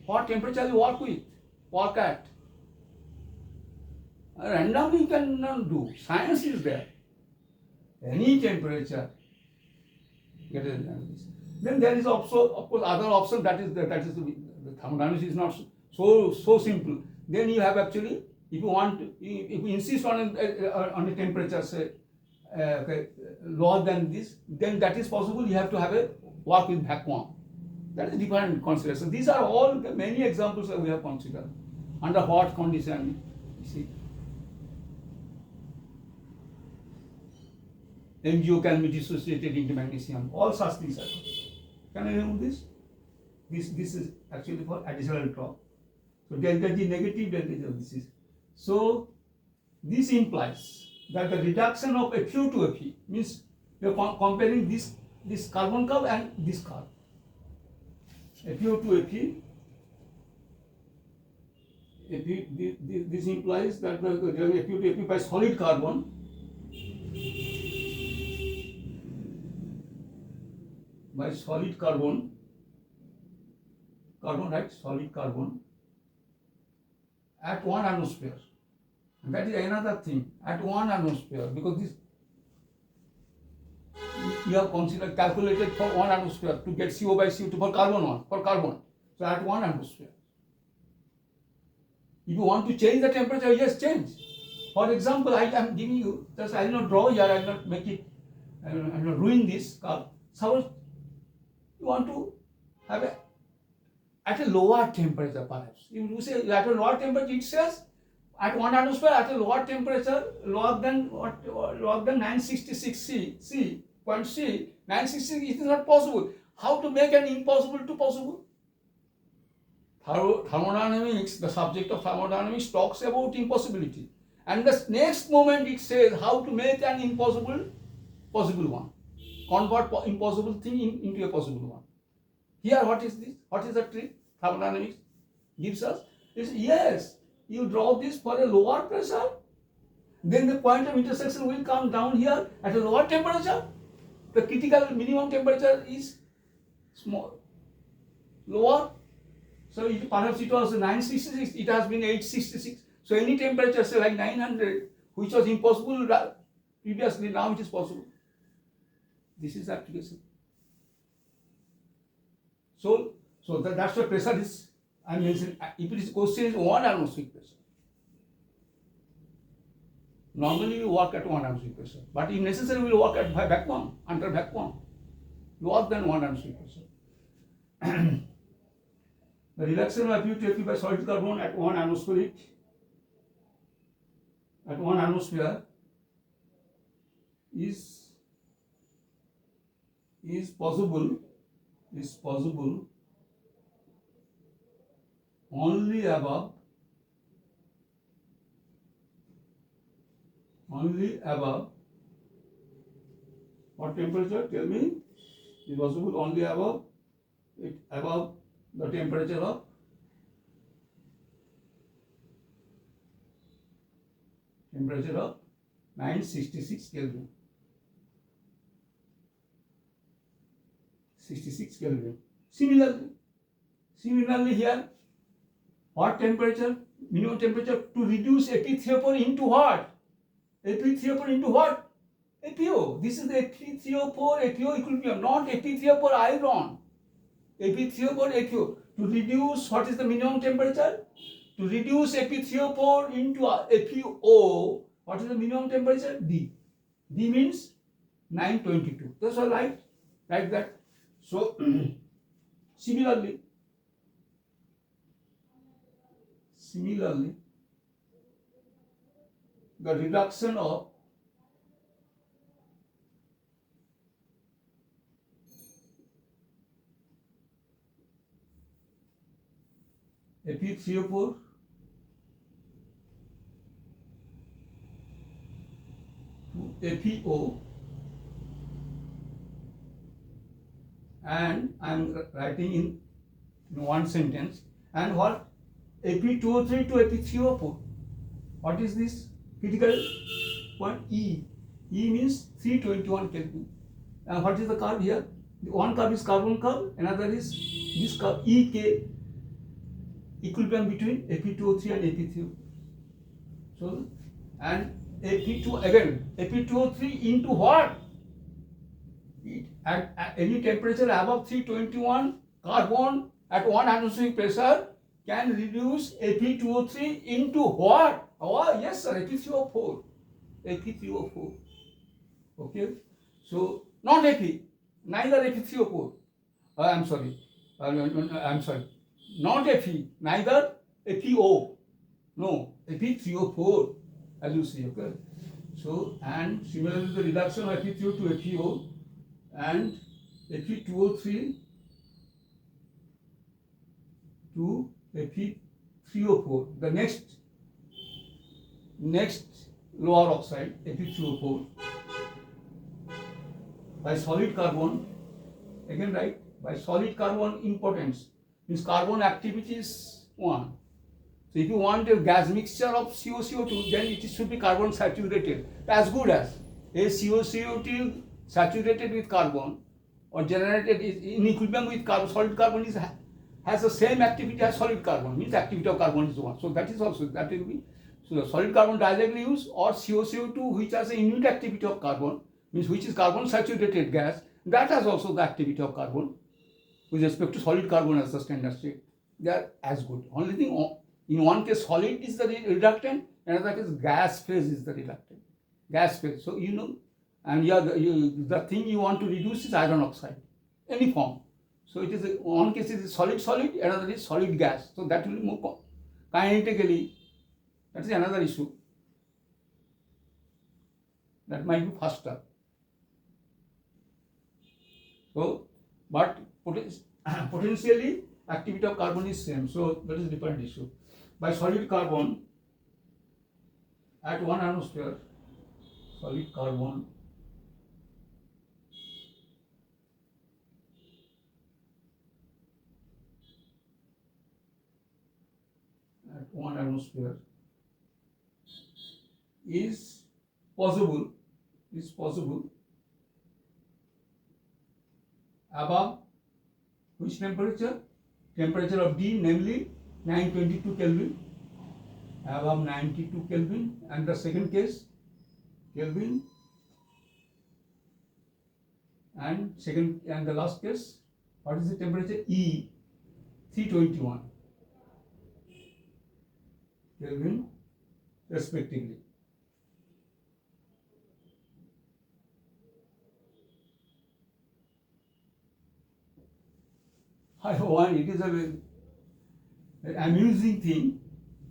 What temperature you work at? Randomly you cannot do. Science is there. Any temperature. Then there is also, of course, other option that is the thermodynamics is not so simple. Then you have actually, if you want, if you insist on a temperature, say, lower than this, then that is possible. You have to have a work with vacuum. That is different consideration. These are all the many examples that we have considered. Under what condition? You see, MgO can be dissociated into magnesium. All such things are. Can I remove this? This is actually for additional drop. So delta G negative, delta G this is. So this implies that the reduction of Fe2 to Fe means you are comparing this carbon curve and this curve. Fe2 to Fe. This implies that the Fe2 to Fe by solid carbon solid carbon, right? Solid carbon at 1 atmosphere. And that is another thing, at 1 atmosphere, because this you have calculated for 1 atmosphere to get CO by CO2 for carbon. So at 1 atmosphere. If you want to change the temperature, yes, change. For example, I am giving you, just I will not draw here, I will not make it, I will not ruin this curve. Suppose you want to have at a lower temperature, perhaps. You say at a lower temperature, it says at 1 atmosphere at a lower temperature, lower than 966 C, point C, 966 it is not possible. How to make an impossible to possible? Thermodynamics, the subject of thermodynamics talks about impossibility. And the next moment it says how to make an impossible possible one. Convert impossible thing into a possible one. Here, what is this? What is the trick thermodynamics gives us? Is yes, you draw this for a lower pressure, then the point of intersection will come down here at a lower temperature. The critical minimum temperature is small, lower. So perhaps it was 966, it has been 866. So any temperature, say like 900, which was impossible previously, now it is possible. This is the application. So that's why pressure is, I mean, if it is question is 1 atmospheric pressure. Normally we work at 1 atmospheric pressure, but if necessary we will work at vacuum, under vacuum, lower than 1 atmospheric pressure. The reduction of Fe2 by solid carbon at 1 atmosphere is possible only above what temperature? Tell me. Is possible only above the temperature of temperature of 966 Kelvin. 66 Kelvin. Similarly here, what temperature? Minimum temperature to reduce Fe2O3 into what? Fe2O3 into what? FeO. This is the Fe2O3 FeO equilibrium, not Fe2O3 iron. Fe2O3 FeO. To reduce, what is the minimum temperature? To reduce Fe2O3 into FeO, What is the minimum temperature? D. D means 922. That's all right, like that. So similarly, the reduction of Fe2O3 to FeO, and I am writing in one sentence. And what? Fe2O3 to Fe3O4. What is this critical point? E. E means 321 Kelvin. And what is the curve here? One curve is carbon curve, another is this curve EK, equilibrium between Fe2O3 and Fe3O4. So, and Fe2 again, Fe2O3 into what? At any temperature above 321, carbon at 1 atmospheric pressure can reduce Fe2O3 into what? Oh, yes, sir, Fe3O4. Fe3O4. Okay. So, not Fe, neither Fe3O4. I'm sorry. I'm sorry. Not Fe, neither FeO. No, Fe3O4, as you see. Okay. So, and similarly, the reduction of Fe3O to FeO and Fe2O3 to Fe3O4. The next lower oxide, Fe3O4, by solid carbon, again right, by solid carbon importance, means carbon activity is 1. So if you want a gas mixture of COCO2, then it should be carbon saturated, as good as a COCO2 saturated with carbon or generated in equilibrium with carbon. Solid carbon has the same activity as solid carbon, means activity of carbon is 1. So that is also, that will be, so the solid carbon directly used, or COCO2 which has a unit activity of carbon, means which is carbon saturated gas, that has also the activity of carbon with respect to solid carbon as the standard state. They are as good. Only thing, in one case solid is the reductant, another case gas phase is the reductant. Gas phase. So you know, and the thing you want to reduce is iron oxide, any form. So it is one case is solid, another is solid gas. So that will move kinetically. That is another issue. That might be faster. So, but potentially activity of carbon is same. So that is a different issue. By solid carbon at 1 atmosphere, solid carbon at 1 atmosphere is possible above which temperature? Temperature of D, namely 922 Kelvin, above 92 Kelvin, and the second case Kelvin, and the last case, what is the temperature? E, 321 Kelvin respectively. I want, it is a very amusing thing.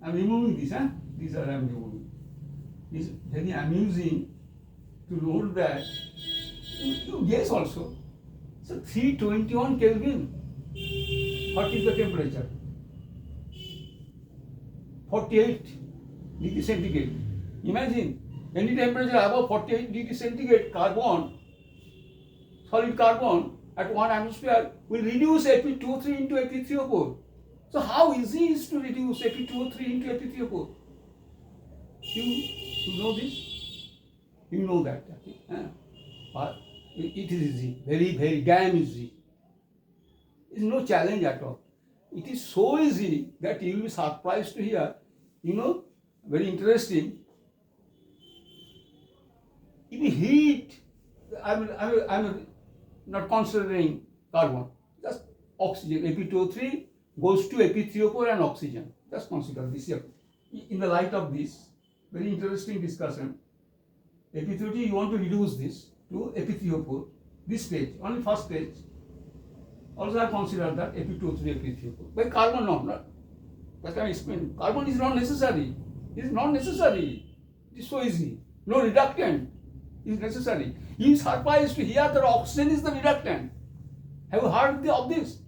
I am removing this, these are I am removing. It's very amusing to note that you guess also. So 321 Kelvin, what is the temperature? 48 degrees centigrade. Imagine any temperature above 48 degrees centigrade, carbon, solid carbon at 1 atmosphere will reduce Fe2O3 into Fe3O4. So how easy is to reduce Fe2O3 into Fe3O4? You know this? You know that. But it is easy, very, very damn easy. It is no challenge at all. It is so easy that you will be surprised to hear, very interesting. If you heat, I'm not considering carbon, just oxygen, Fe2O3 goes to Fe3O4 and oxygen. Just consider this here. In the light of this, very interesting discussion. Fe2O3, you want to reduce this to Fe3O4, this stage, only first stage. Also I consider that Fe2O3, Fe3O4. By carbon not. That's why I explained. Carbon is not necessary. It is not necessary. It is so easy. No reductant is necessary. You are surprised to hear that oxygen is the reductant. Have you heard of this?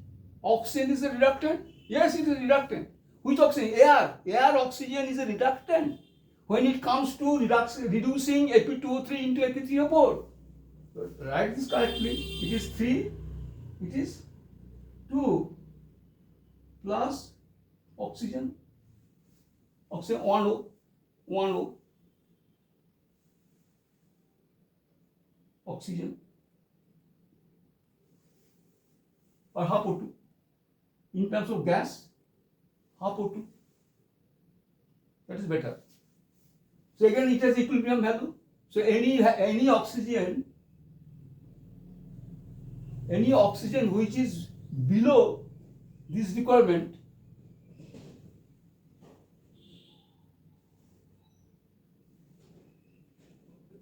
Oxygen is the reductant? Yes, it is a reductant. Which oxygen? Air. Air oxygen is a reductant when it comes to reducing Fe2O3 into Fe3O4. So write this correctly. It is 3, it is 2 plus oxygen. Oxygen 1O, 1O. Oxygen. Or half O2. In terms of gas, half O2. That is better. So again, it has equilibrium value. So any oxygen which is below this requirement,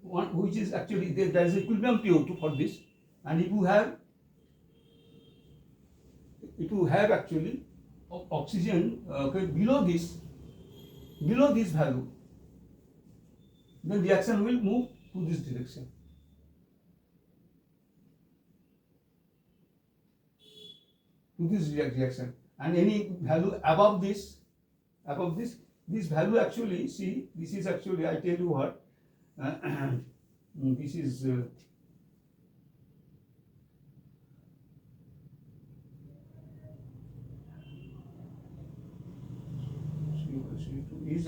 one which is actually there is equilibrium PO2 for this, and if you have actually oxygen below this value, then reaction will move to this direction. To this reaction, and any value above this value actually, see, this is actually, I tell you what, this is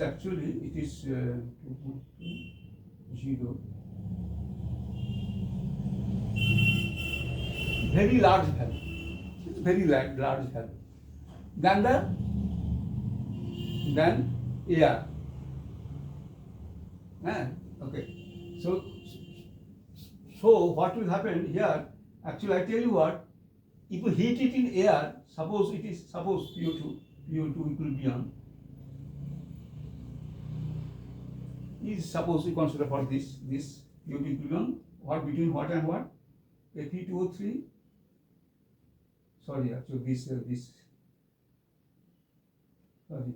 is actually, it is 0. Very large value. It's very large value than air. Okay. So what will happen here? Actually, I tell you what. If you heat it in air, suppose PO2 equilibrium is, suppose we consider for this PO2 equilibrium, what between what and what? Fe2O3. Sorry, actually this. Sorry.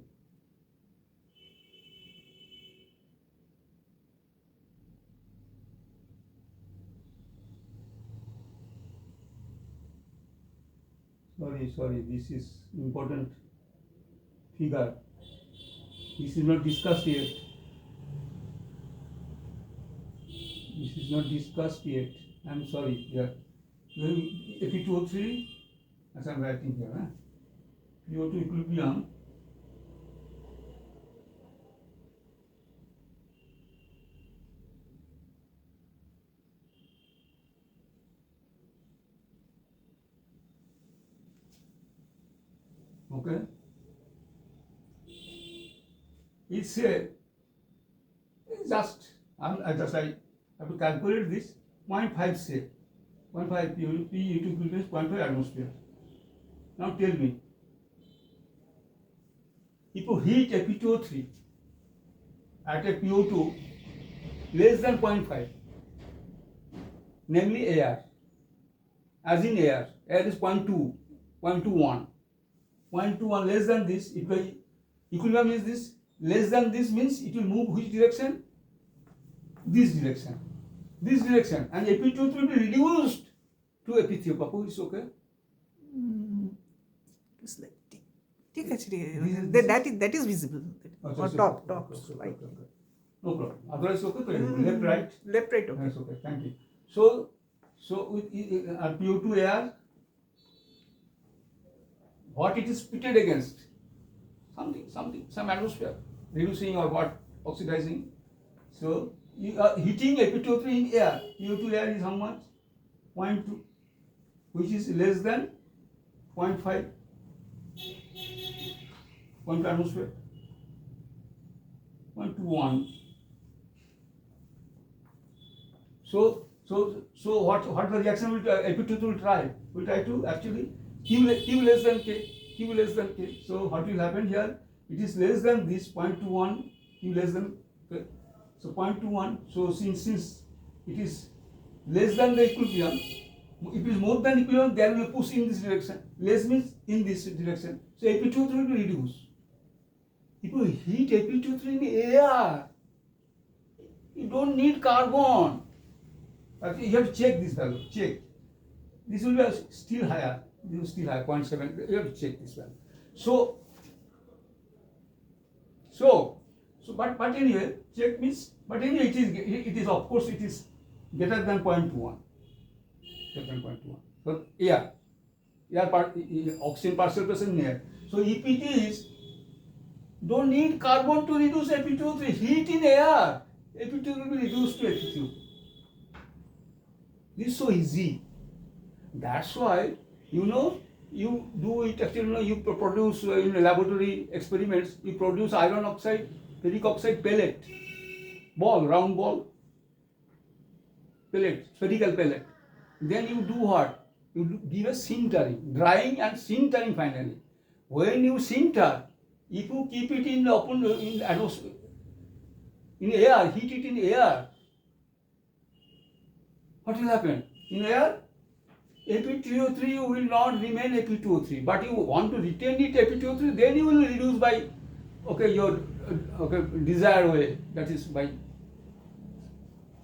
Sorry, this is important figure. This is not discussed yet. I'm sorry. Here, Fe2O3, as I'm writing here, PO2 equilibrium. Okay. It's just I have to calculate this 0.5 say 0.5 PO2 equilibrium 0.5 atmosphere. Now tell me, if you heat a Fe2O3 at a PO2 less than 0.5, namely air, as in air is 0.2, 0.21. 0.21 less than this, if the equilibrium is this, less than this means it will move which direction? This direction. And Fe2O3 will be reduced to Fe3O4. Is okay? It's like, that is visible. On top. Okay. No problem. Otherwise, okay. Left, right. Okay. That's okay. Thank you. So with PO2 air, what it is pitted against? Some atmosphere, reducing or what, oxidizing. So you are heating Fe2O3 in air. PO2 air is how much? 0.2, which is less than 0.5. 0.2 atmosphere. 0.21. So what the reaction will Fe2O3 will try? Will try to actually Q less than K. So what will happen here? It is less than this 0.21, Q less than Okay. So 0.21. So since it is less than the equilibrium, if it is more than equilibrium, there will be a push in this direction. Less means in this direction. So Fe2O3 will be reduced. If you heat Fe2O3 in air, you don't need carbon. Okay, you have to check this value. Check. This will be still higher. This is still higher, 0.7. You have to check this value. But anyway, check means. But anyway, it is of course it is greater than 0.21. Greater than 0.21. So air part oxygen partial pressure in air. So if it is don't need carbon to reduce Fe2O3. Heat in air. Fe2O3 will be reduced to Fe2. This is so easy. That's why, you do it actually, you produce in laboratory experiments, you produce iron oxide, ferric oxide pellet, round ball, pellet, spherical pellet. Then you do what? You give a sintering, drying and sintering finally. When you sinter, if you keep it in the open, in air, heat it in air, what will happen? In air, Fe2O3 will not remain Fe2O3, but you want to retain it Fe2O3, then you will reduce by your desired way, that is by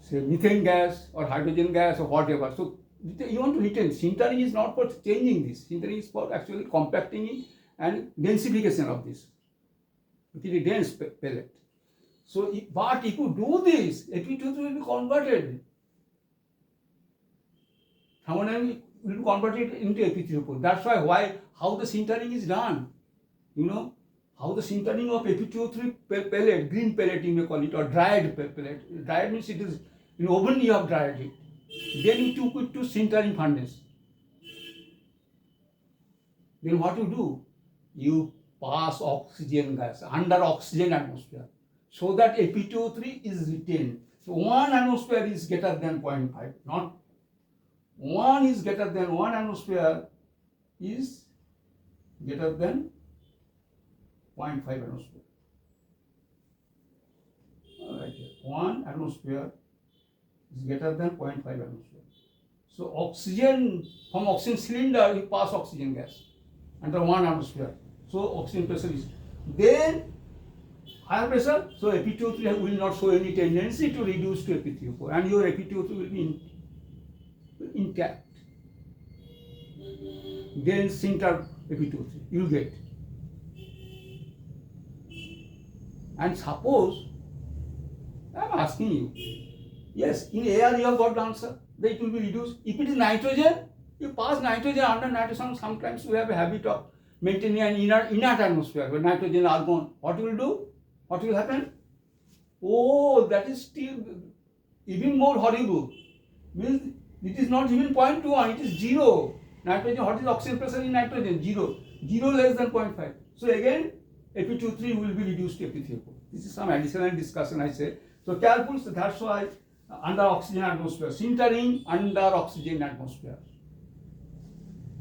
say methane gas or hydrogen gas or whatever. So you want to retain. Sintering is not for changing this. Sintering is for actually compacting it and densification of this. It is a dense pellet. So, but if you do this, Fe2O3 will be converted. Thermodynamic will be converted into Fe3O4. That's why how the sintering is done. How the sintering of Fe2O3 pellet, green pellet you may call it, or dried pellet. Dried means it is in oven you have dried it. Then you took it to sintering furnace. Then what you do? You pass oxygen gas under oxygen atmosphere so that Fe2O3 is retained. So 1 atmosphere is greater than 0.5, not 1 is greater than 1 atmosphere is greater than 0.5 atmosphere. Alright, 1 atmosphere is greater than 0.5 atmosphere. So oxygen, from oxygen cylinder you pass oxygen gas under 1 atmosphere. So oxygen pressure is then higher pressure. So Fe2O3 will not show any tendency to reduce to Fe3O4, and your Fe2O3 will be intact. Then sinter Fe2O3 you will get. And suppose I am asking you, yes, in air you have got the answer that it will be reduced. If it is nitrogen, you pass nitrogen under nitrogen. Sometimes we have a habit of maintaining an inert atmosphere where nitrogen are gone. What will do? What will happen? Oh, that is still even more horrible. Means it is not even 0.21, it is 0. Nitrogen, what is oxygen pressure in nitrogen? 0. 0 less than 0.5. So again, Fe2O3 will be reduced to Fe3O4. This is some additional discussion I say. So careful, so that's why under oxygen atmosphere, sintering under oxygen atmosphere.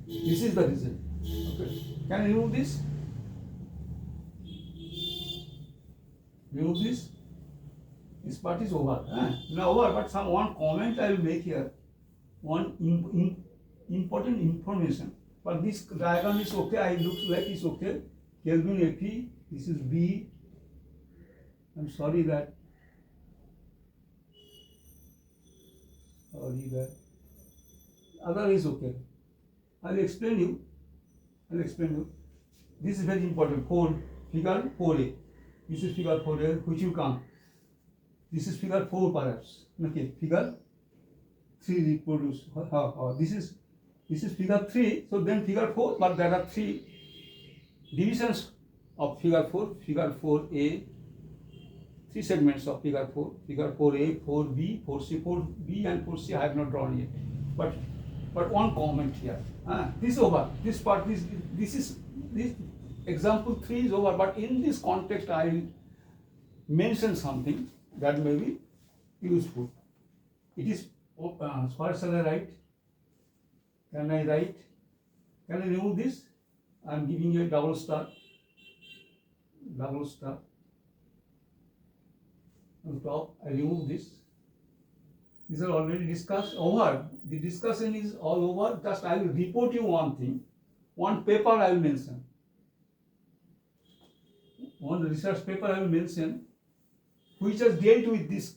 This is the reason. Okay. Can you remove this? Remove this. This part is over. Now over, but one comment I will make here. One important information. But this diagram is okay. I look like it's okay. Kelvin Fe. This is B. I'm sorry that. Other is okay. I'll explain you. This is very important. Figure 4A. This is figure 4A, which you come. This is figure 4 perhaps. Okay, figure 3 reproduce. This is figure 3. So then figure 4, but there are 3 divisions of figure 4. Figure 4A, 3 segments of figure 4. Figure 4A, 4B, 4C, 4B and 4C I have not drawn yet. But one comment here. This is over. This part, this example 3 is over. But in this context, I will mention something that may be useful. It is. What shall I write? Can I write? Can I remove this? I am giving you a double star. on top. I remove this. These are already discussed over. The discussion is all over. Just I will report you one thing. One paper I will mention. One research paper I will mention, which has dealt with this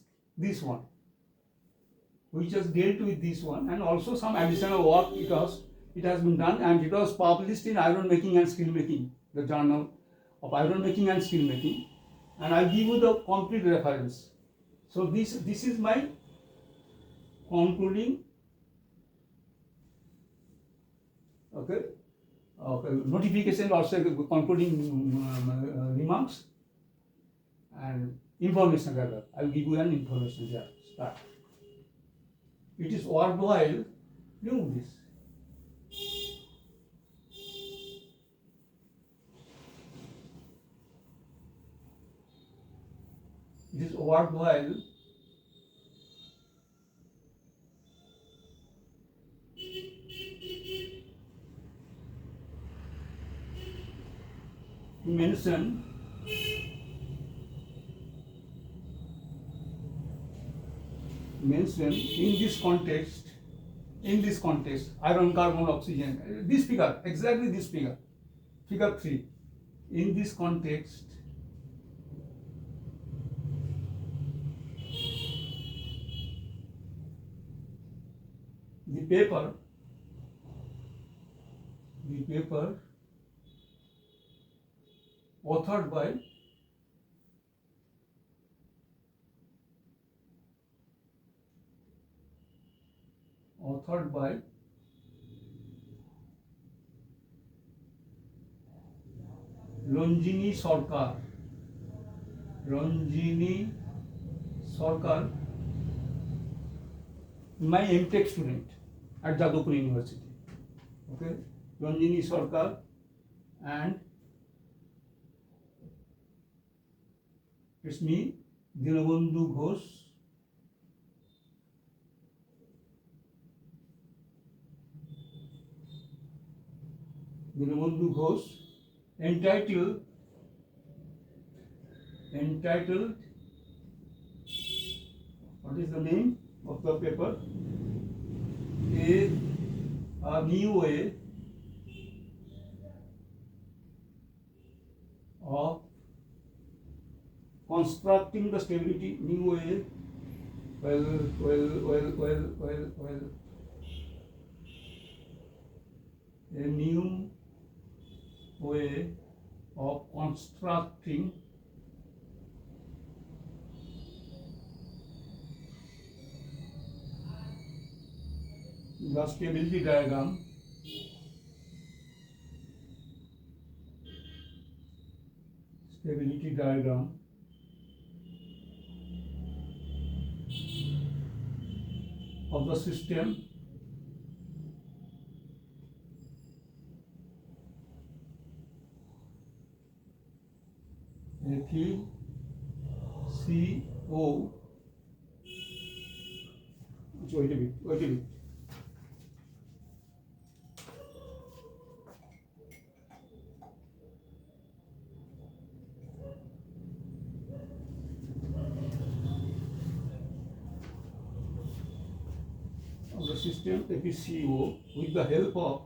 one. Which has dealt with this one, and also some additional work it has been done, and it was published in Ironmaking and Steelmaking, the journal of Ironmaking and Steelmaking, and I'll give you the complete reference. So this is my concluding notification, also concluding remarks and information rather. I will give you an information here. Start. It is worthwhile. Remove this. It is worthwhile to mention in this context, iron, carbon, oxygen, this figure, exactly this figure, figure 3. In this context, the paper authored by Ranjini Sarkar, my MTech student at Jadavpur University. Okay, Ranjini Sarkar and it's me, Dinabandhu Ghosh. Entitled what is the name of the paper? A new way of constructing the stability, new way, a new way of constructing the stability diagram of the system Fe2O3 wait a bit. Of the system Fe2O with the help of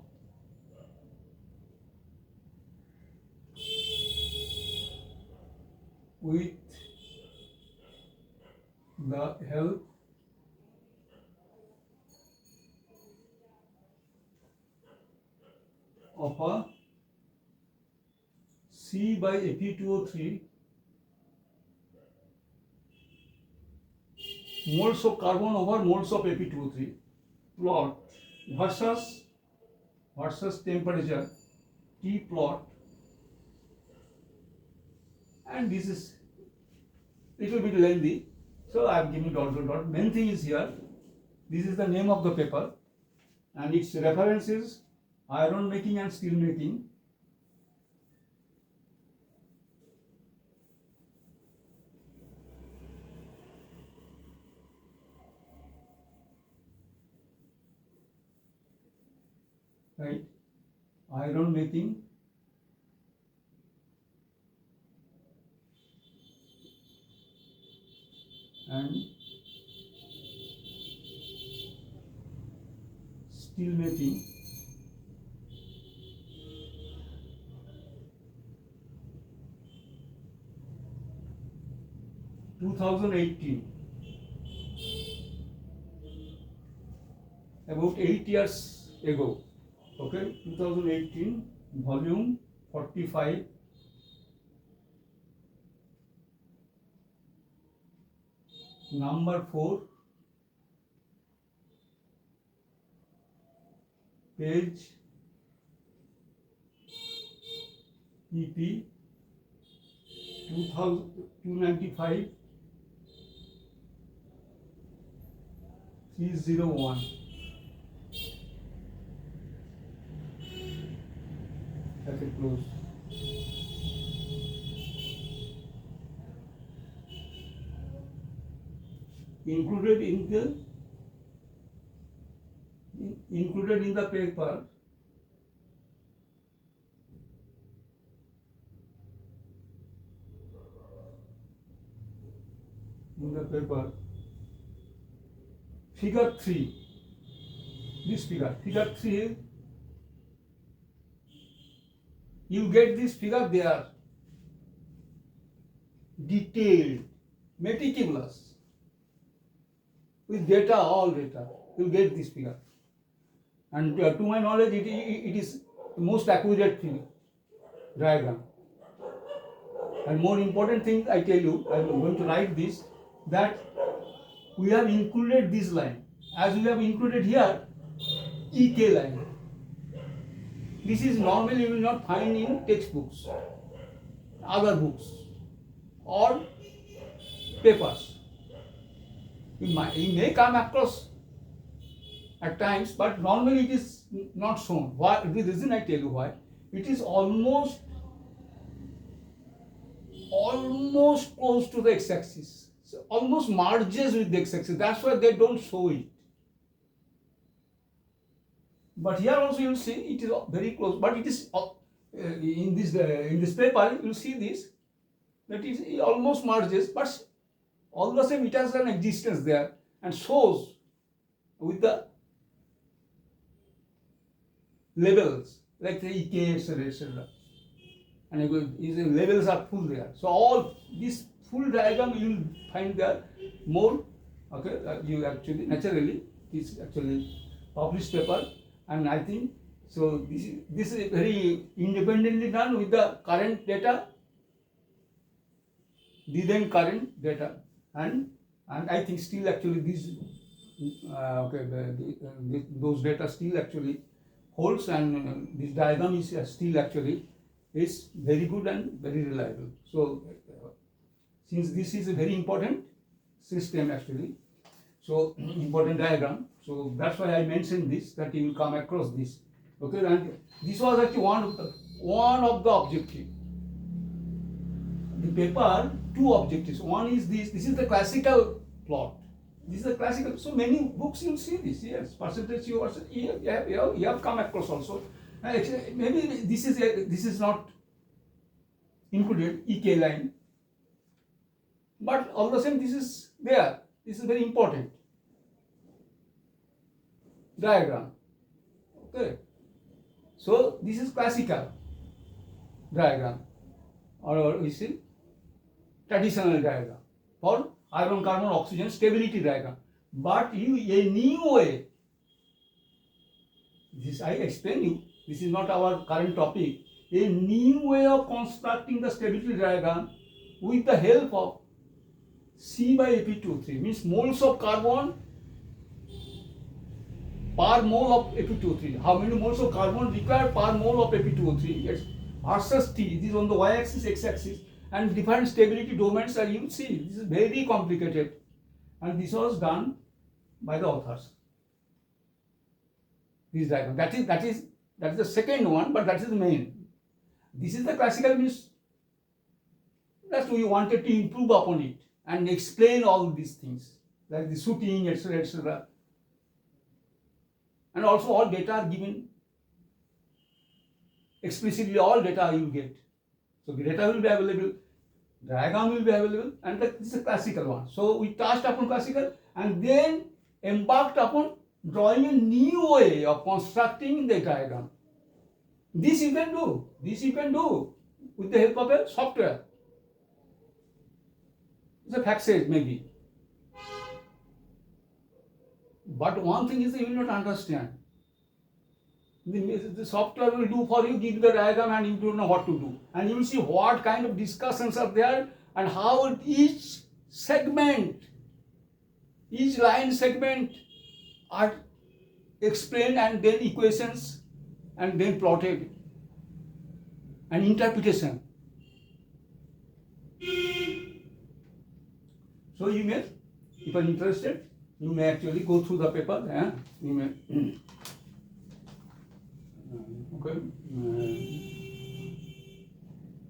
of a C by Fe2O3 moles of carbon over moles of Fe2O3 plot versus temperature T plot, and this is little bit lengthy, so I am giving dot. Main thing is here, this is the name of the paper and its reference is Ironmaking and Steelmaking. Right, Ironmaking and Steelmaking. About 8 years ago, okay, 2018, volume 45, number 4, page EP 295 301. Bracket close. Included in the paper figure 3, this figure 3, you get this figure there, detailed, meticulous, with data, all data, you get this figure. And to my knowledge, it is the most accurate figure, diagram. And more important thing, I tell you, I am going to write this, that we have included this line, as we have included here, EK line. This is normally you will not find in textbooks, other books, or papers. You may come across at times, but normally it is not shown. Why? The reason I tell you why. It is almost close to the x-axis. So almost merges with the x-axis. That's why they don't show it. But here also you will see it is very close. But it is in this paper you will see this, that it almost merges, but all the same it has an existence there and shows with the labels like the EK, etc. And the labels are full there. So all this full diagram you will find there more. Okay, you actually naturally is actually published paper, and I think so. This is very independently done with the current data, the then current data, and I think still actually those data still actually holds, and this diagram is still actually is very good and very reliable. So since this is a very important system actually, so important diagram, so that's why I mentioned this, that you will come across this. Okay, and this was actually one of the objective. The paper, two objectives. One is this is the classical plot. This is the classical. So many books you see this. Yes, percentage you also you have come across also. Actually, maybe this is not included EK line, but all the same this is there. This is very important diagram. Okay, so this is classical diagram, or we see traditional diagram for iron carbon oxygen stability diagram. But a new way, this I explain you, this is not our current topic, a new way of constructing the stability diagram with the help of C by Fe2O3, means moles of carbon per mole of Fe2O3. How many moles of carbon required per mole of Fe2O3? Yes, versus T. This is on the y-axis, x-axis, and different stability domains are you see. This is very complicated, and this was done by the authors. This diagram. That is the second one, but that is the main. This is the classical, means that we wanted to improve upon it and explain all these things like the shooting, etc., etc. And also all data are given explicitly. All data you get. So the data will be available. Diagram will be available, and this is a classical one. So we touched upon classical and then embarked upon drawing a new way of constructing the diagram. This you can do. This you can do with the help of a software. It's a fact maybe. But one thing is that you will not understand. The software will do for you, give the diagram, and you don't know what to do. And you will see what kind of discussions are there and how each segment, each line segment are explained and then equations and then plotted and interpretation. So you may, if you are interested, you may actually go through the paper. You may. Okay,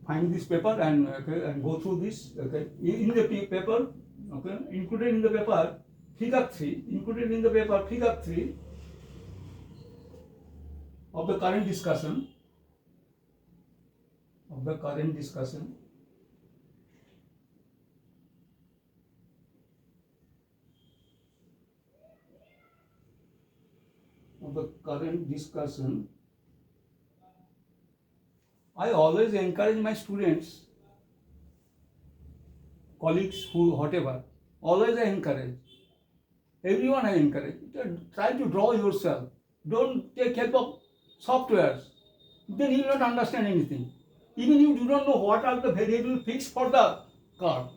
find this paper and go through this. Okay, in the paper, okay, included in the paper, figure 3, included in the paper, figure 3 of the current discussion. Of the current discussion. I always encourage my students, colleagues, who whatever, always I encourage. Everyone I encourage. Try to draw yourself. Don't take help of softwares. Then you will not understand anything. Even you do not know what are the variables fixed for the curve.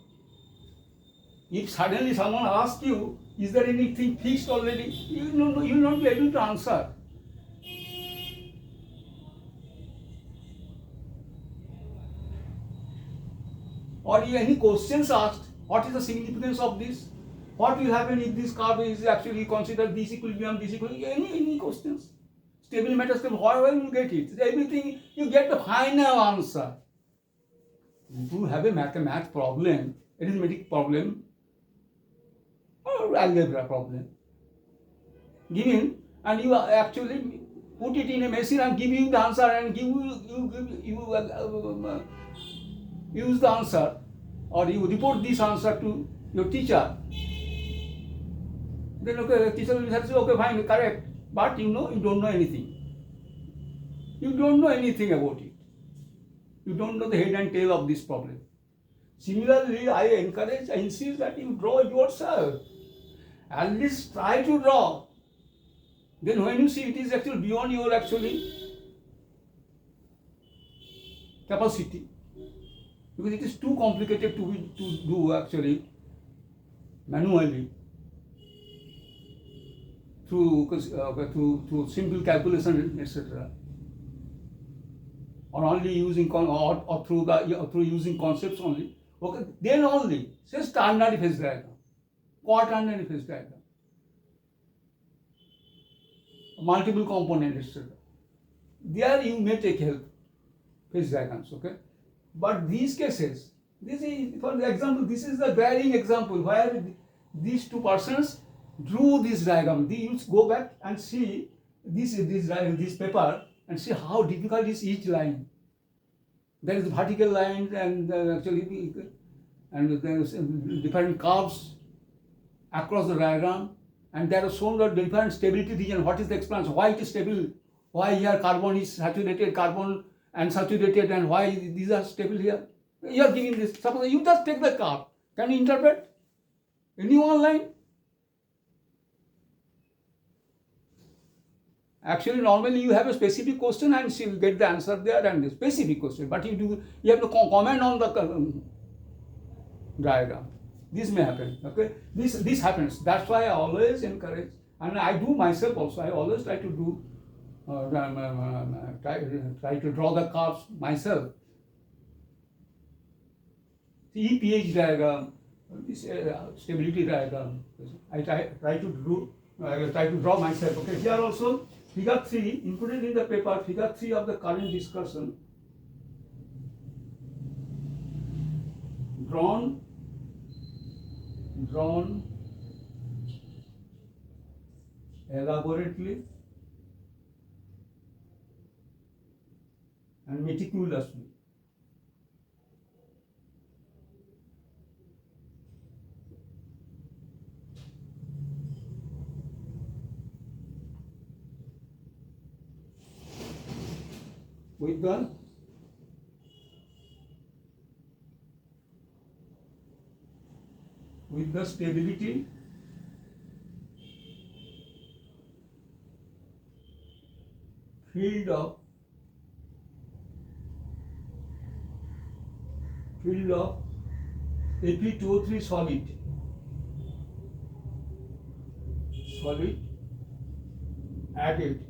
If suddenly someone asks you, is there anything fixed already? You will not be able to answer. Or any questions asked, what is the significance of this? What will happen if this curve is actually considered this equilibrium, any questions? Stable metastable, however you get it. Everything, you get the final answer. If you have a math problem, arithmetic problem, or algebra problem, given, and you actually put it in a machine and give you the answer and use the answer, or you report this answer to your teacher, then okay, teacher will say, okay, fine, correct, but you don't know anything. You don't know anything about it. You don't know the head and tail of this problem. Similarly, I insist that you draw yourself. At least try to draw. Then when you see it is actually beyond your capacity, because it is too complicated to do actually manually through simple calculation, etc. Or only using or through using concepts only. Okay, then only says ternary phase diagram, quaternary phase diagram, multiple component, etc. There you may take help phase diagrams. Okay, but these cases, this is, for example, this is the glaring example where these two persons drew this diagram. You go back and see this paper and see how difficult is each line. There is vertical lines and there is different curves across the diagram, and there are shown the different stability region. What is the explanation? Why it is stable? Why here carbon is saturated, carbon unsaturated, and why these are stable here? You are giving this. Suppose you just take the curve. Can you interpret any one line? Actually, normally you have a specific question and you get the answer there and the specific question. But you have to comment on the diagram. This may happen. Okay, this happens. That's why I always encourage, and I do myself also. I always try to do try to draw the curves myself. The pH diagram, this stability diagram. I try to draw myself. Okay, here also. Figure 3, included in the paper, figure 3 of the current discussion, drawn elaborately and meticulously. with the stability field of Fe2O3 solid added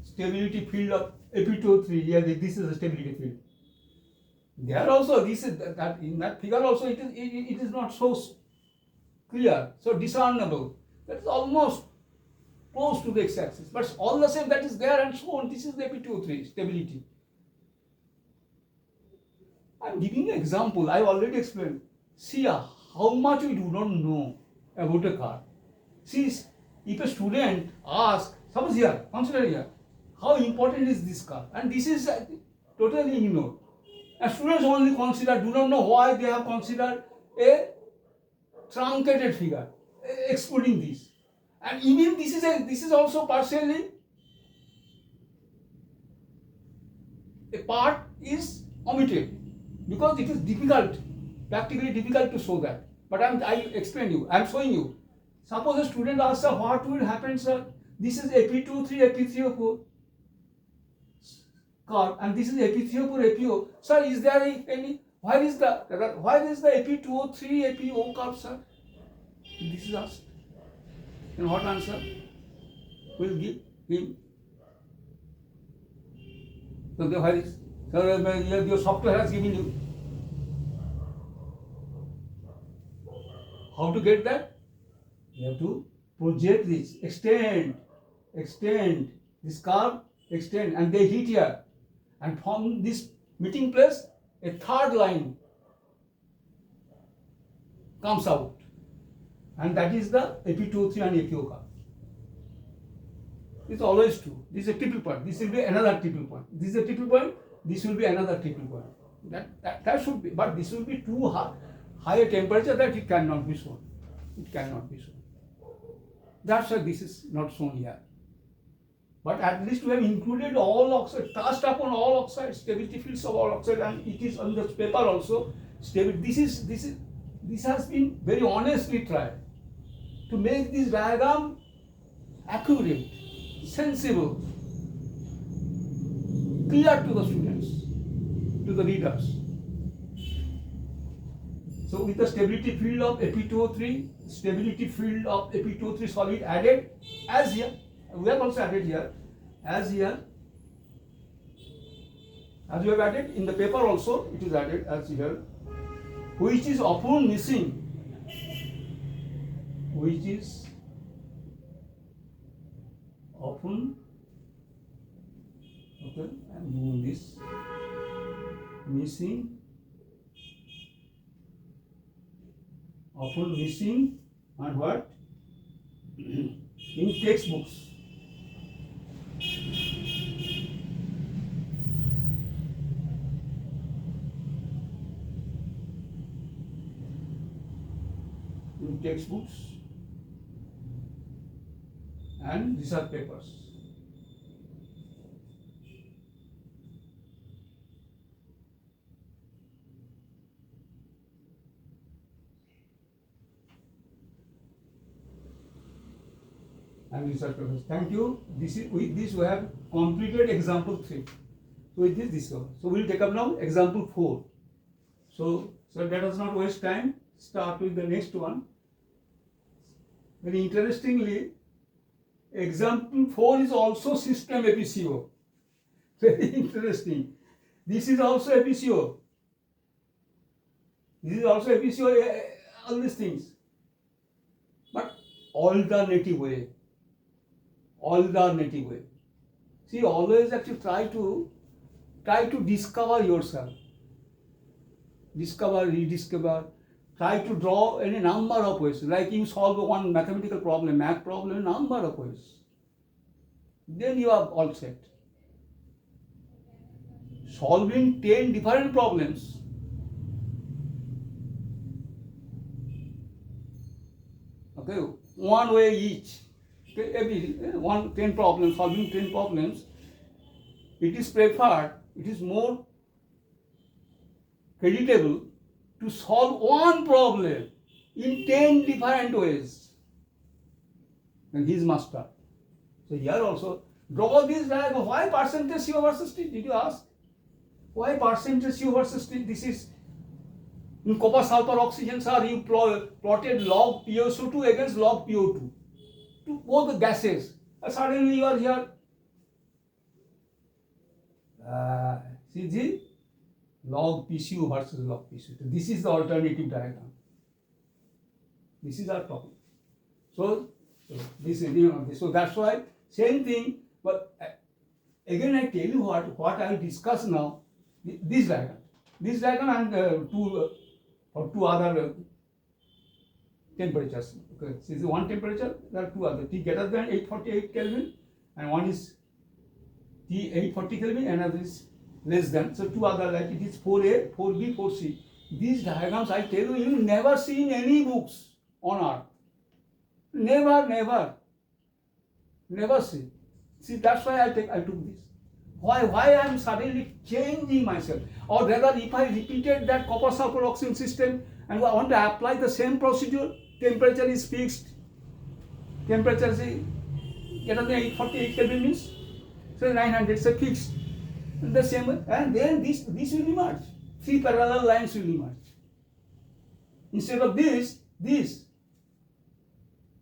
stability field of Fe2O3. Yeah, this is the stability field. There also, this is that in that figure also it is not so clear, so discernible. That is almost close to the x-axis, but all the same that is there and so on. This is the Fe2O3 stability. I am giving an example. I already explained. See how much we do not know about a car. See, if a student asks, suppose here, consider here, how important is this car? And this is totally ignored. And students only do not know why they have considered a truncated figure, excluding this. And even this is also partially a part is omitted because it is difficult, practically difficult to show that. But I explain you, I am showing you. Suppose a student asks, sir, what will happen, sir? This is Fe2O3, Fe3O4 curve, and this is Fe3O4, FeO. Sir, is there any? Why is the Fe2O3, FeO curve, sir? This is asked. And what answer will give him? So where is? So your software has given you. How to get that? You have to project this, extend this curve, extend, and they hit here. And from this meeting place, a third line comes out. And that is the Fe2O3 and FeO curve. It's always true. This is a triple point. This will be another triple point. This is a triple point. This will be another triple point. That should be. But this will be too high a temperature that it cannot be shown. It cannot be shown. That's why this is not shown here. But at least we have included all oxide, touched upon all oxides, stability fields of all oxide, and it is on the paper also. This has been very honestly tried to make this diagram accurate, sensible, clear to the students, to the readers. So with the stability field of Fe2O3, stability field of Fe2O3 solid added as here, we have also added here, as here, as we have added in the paper also, it is added as here, which is often missing, which is often, okay, I am doing this, missing, often missing, and what? In textbooks. In textbooks and research papers. And research papers. Thank you. With this we have completed example 3. So with this over. So we will take up now example 4. So let us not waste time. Start with the next one. Very interestingly, example 4 is also system FeCO. Very interesting. This is also FeCO. This is also FeCO, all these things. But alternative way. Alternative way. See, always actually try to discover yourself. Discover, rediscover. Try to draw any number of ways. Like you solve one mathematical problem, math problem, number of ways. Then you are all set. Solving 10 different problems. Okay, one way each. 10 problems, solving 10 problems, it is preferred, it is more creditable to solve one problem in 10 different ways. And he is master. So here also, draw this diagram. Why percentage CO versus T? Did you ask? Why percentage CO versus T? This is in copper, sulfur, oxygen, sir, you plotted log PO2 against log PO2 to both the gases. And suddenly you are here. See the log PCO versus log PCO. This is the alternative diagram. This is our topic. So this is so that's why same thing. But again, I tell you what I will discuss now. This diagram and two other temperatures. Okay, so this is one temperature. There are two other T greater than 848 Kelvin, and one is T 840 Kelvin, and another is less than. So two other, like it is 4A, 4B, 4C. These diagrams, I tell you, you will never see in any books on earth. Never see. See, that's why I took this. Why I am suddenly changing myself? Or rather, if I repeated that copper sulfur oxygen system and I want to apply the same procedure, temperature is fixed. Temperature is greater than 848 Kelvin means, so 900, so fixed. The same, and then this will emerge. Three parallel lines will emerge. Instead of this.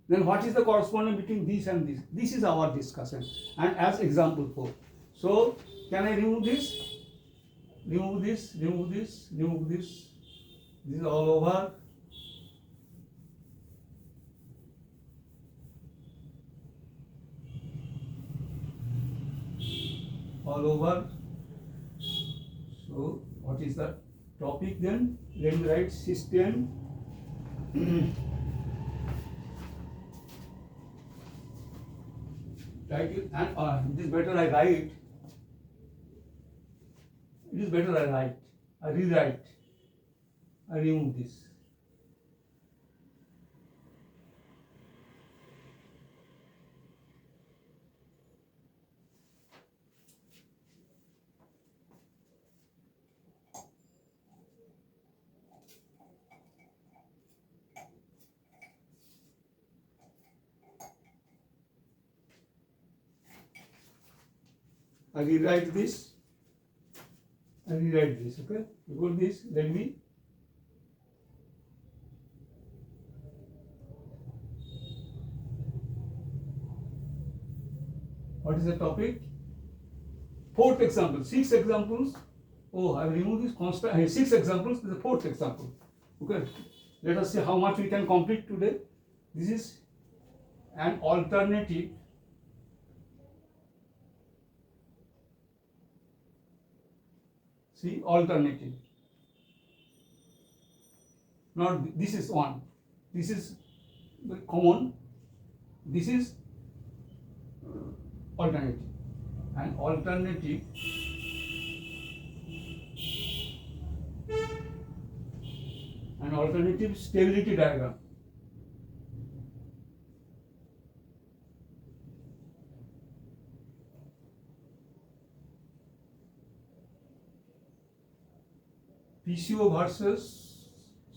Then what is the correspondence between this and this? This is our discussion. And as example 4. So can I remove this? Remove this. This is all over. All over. So what is the topic then? Let me write system. Write it, and it is better I write. It is better I write. I rewrite. I remove this. I rewrite this. Okay? Before this, let me. What is the topic? Fourth example. 6 examples. Oh, I have removed this constant. 6 examples. This is the fourth example. Okay. Let us see how much we can complete today. This is an alternative. See, alternative. Not this is one. This is common. This is alternative. An alternative stability diagram. PCO versus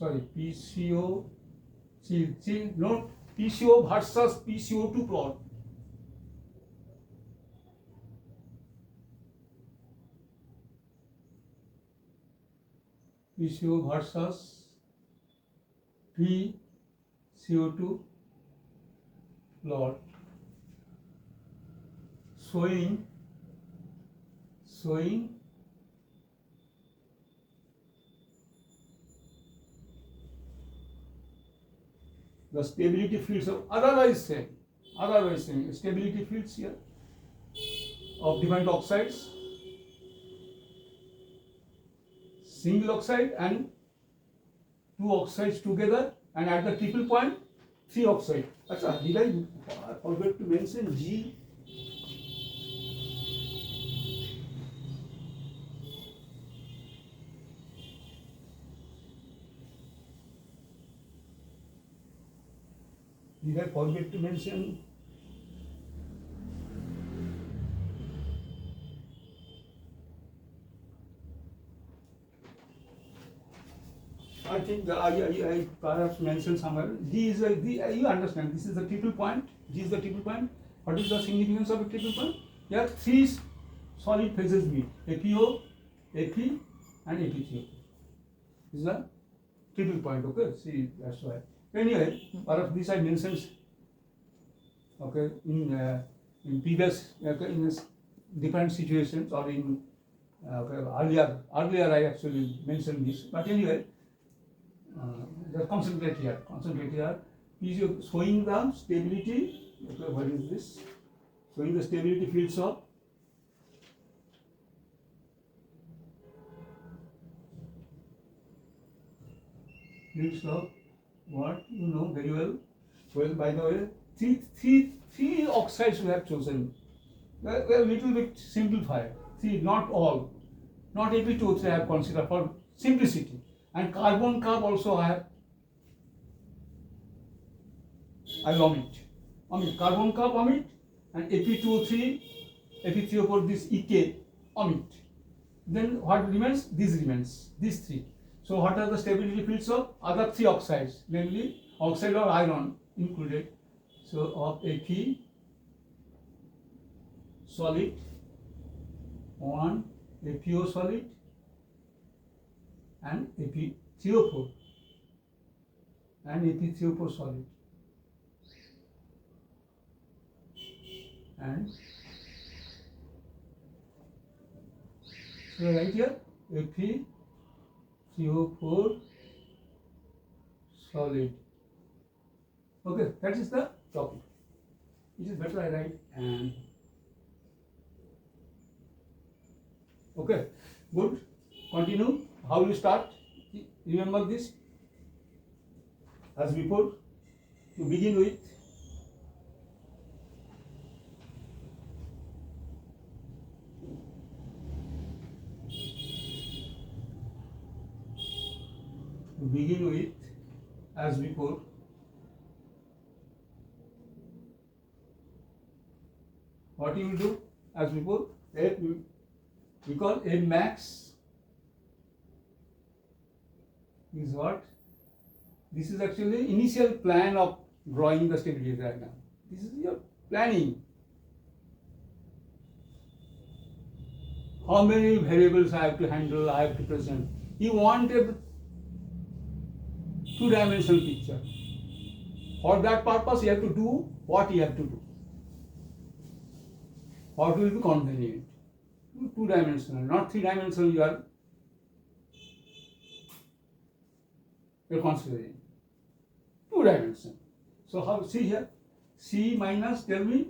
PCO. See, note PCO versus PCO2 plot. PCO versus PCO2 plot showing the stability fields of otherwise same stability fields here of different oxides, single oxide and 2 oxides together, and at the triple point 3 oxide. Achha, did I forget to mention G? Did I forget to mention I think I perhaps mentioned somewhere. D is you understand. This is the triple point. D is the triple point. What is the significance of a triple point? There are three solid phases meet: APO, Fe, and AP3O. This is a triple point. Okay. See, that's why. Anyway, perhaps this I mentioned. Okay, in previous in different situations or in earlier I actually mentioned this. But anyway. Just concentrate here. Concentrate here. Is showing the stability. Okay, what is this? Showing the stability fields of what you know very well. Well, by the way, three oxides we have chosen. Well, little bit simplified. Three, not all. Not Fe2O3 I have considered for simplicity. And carbon carb also I omit. Carbon carb omit, and Fe2O3, Fe3O4, this EK omit. Then what remains? This remains. These three. So what are the stability fields of other three oxides, namely oxide or iron included? So of Fe solid, 1, FeO solid, and Fe3O4 and Fe3O4 solid, and so right here Fe3O4 solid. Okay, that is the topic. It is better I write and okay, good. Continue. How you start? Remember this as before. To begin with, as before. What you will do as before? Because a max is what? This is actually initial plan of drawing the stability diagram. This is your planning. How many variables I have to handle, I have to present. You want a two-dimensional picture. For that purpose, you have to do what you have to do. What will be convenient? Two-dimensional, not three-dimensional. You're considering two-dimensional. So how? See here, C minus. Tell me,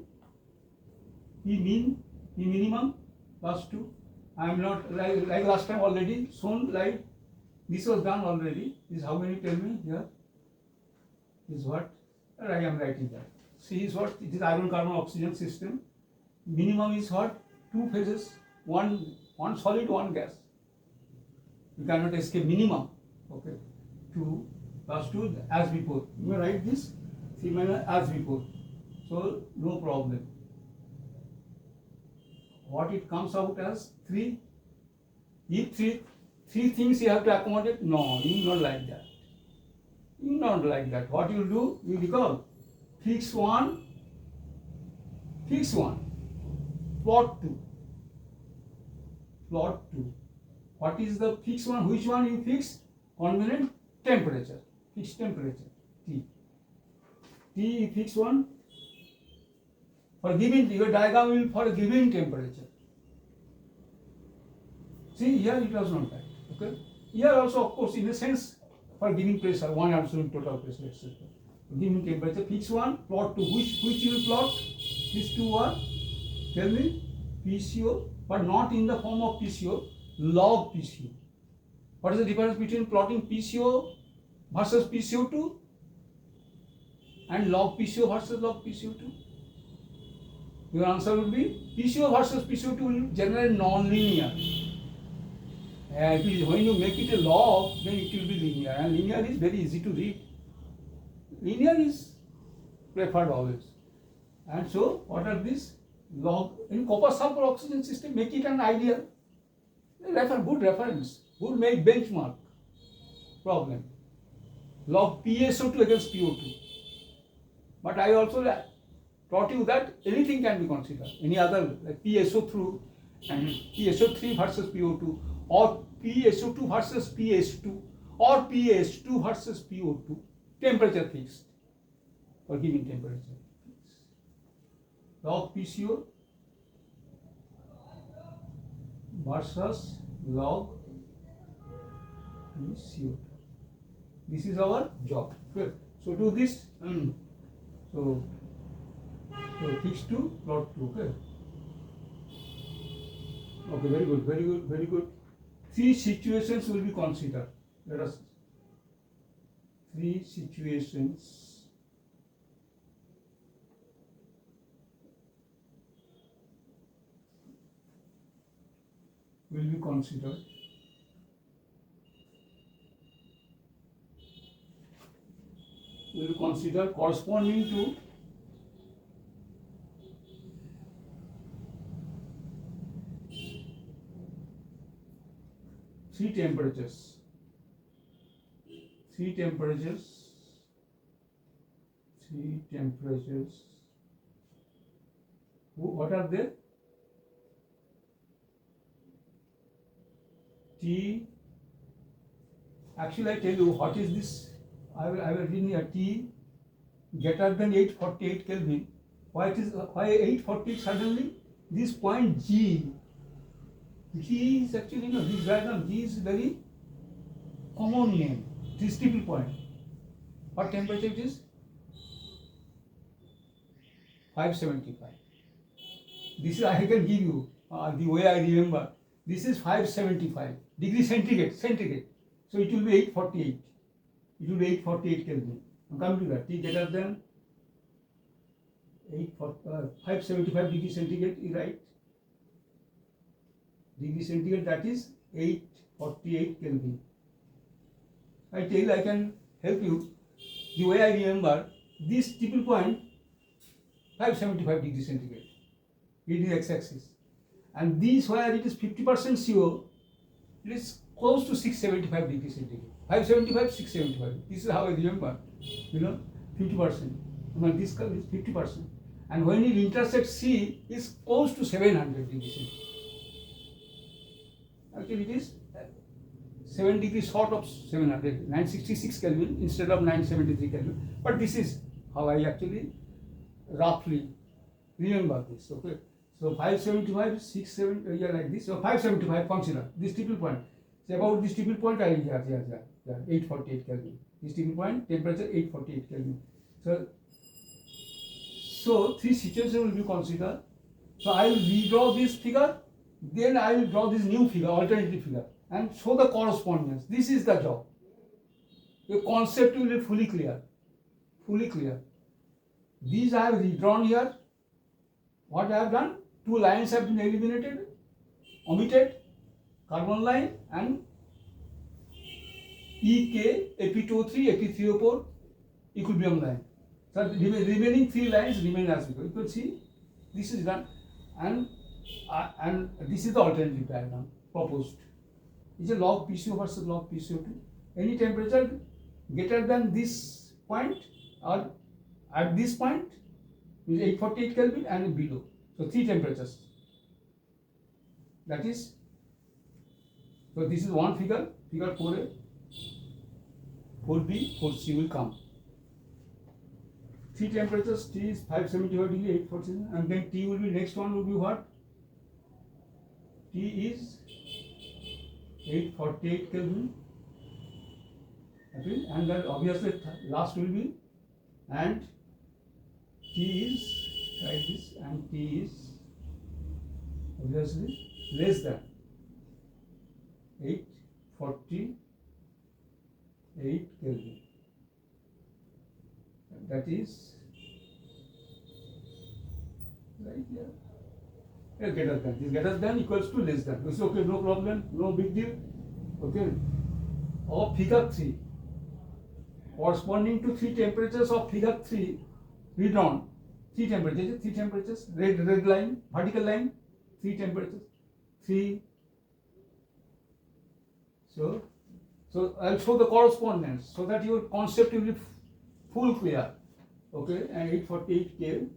P minimum plus 2. I am not like last time already shown. Like this was done already. Is how many? Tell me here. Is what? I am writing that. C is what? It is iron carbon oxygen system. Minimum is what? Two phases. One solid, one gas. You cannot escape minimum. Okay. 2 plus 2 as before. You may write this 3 minus as before. So no problem. What it comes out as 3. If three things you have to accommodate, no, you will not like that. You will not like that. What you will do? You recall fix 1, plot 2. Plot 2. What is the fixed one? Which one you fix? Convenient temperature. Fixed temperature. T. T you fix one. For given, your diagram will for a given temperature. See here it was not that. Okay. Here also of course in a sense for giving pressure, one absolute total pressure, etc. Given temperature, fix one, plot 2. Which you will plot? These two are, tell me, PCO, but not in the form of PCO, log PCO. What is the difference between plotting PCO versus PCO2 and log PCO versus log PCO2? Your answer would be PCO versus PCO2 will generate non-linear. When you make it a log, then it will be linear, and linear is very easy to read. Linear is preferred always. And so, what are these? Log in copper sulfur oxygen system, make it an ideal. Good reference, good make benchmark. problem. Log PSO2 against PO2. But I also taught you that anything can be considered. Any other, like PSO3 and PSO3 versus PO2, or PSO2 versus PS2, or PS2 versus PO2, temperature fixed, or giving temperature fixed. Log PCO versus log PCO. This is our job. Good. So do this. So fix to plot 2. Okay. Okay, very good, very good, very good. 3 situations will be considered. Let us 3 situations will be considered. Will consider corresponding to three temperatures. What are they? T. Actually, I tell you what is this. I will read here T greater than 848 Kelvin. Why 848 suddenly? This point G is actually this diagram G is very common name. This triple point. What temperature it is? 575. This is I can give you the way I remember. This is 575 degree centigrade. So it will be 848. It will be 848 Kelvin. Now come to that. T greater than 575 degree centigrade is right. Degree centigrade, that is 848 Kelvin. I tell you, I can help you. The way I remember, this triple point 575 degree centigrade. It is x-axis. And this where it is 50% CO, it is close to 675 degree centigrade. 575, 675. This is how I remember. 50%. This curve is 50%. And when it intersects C, it's close to 700 degrees centigrade. Actually, it is 7 degrees short of 700, 966 Kelvin instead of 973 Kelvin. But this is how I actually roughly remember this. Okay. So 575, 670, like this. So 575, consider this triple point. So about this triple point, I will 848 Kelvin. This triple point, temperature 848 Kelvin. So 3 situations will be considered. So I will redraw this figure, then I will draw this new figure, alternative figure, and show the correspondence. This is the job. The concept will be fully clear. These I have redrawn here. What I have done? 2 lines have been eliminated, omitted, carbon line and EK, Fe2O3, Fe3O4, equilibrium line. So the remaining 3 lines remain as before. You can see this is done, and this is the alternative diagram proposed. It's a log PCO versus log PCO2. Any temperature greater than this point or at this point is 848 Kelvin and below. So 3 temperatures. That is, so this is one figure, figure 4A, 4B, 4C will come. 3 temperatures, T is 575 degree, 847, and then T will be, next one will be what? T is 848 Kelvin. Okay, and then obviously last will be, and T is like this, and T is obviously less than 848 Kelvin. That is right here. Greater than. This greater than equals to less than. This is okay, no problem, no big deal. Okay. Of figure 3, corresponding to 3 temperatures of figure 3, read on 3 temperatures, red line, vertical line, 3 temperatures, 3. So So I'll show the correspondence so that your concept will be full clear. Okay, and 848K.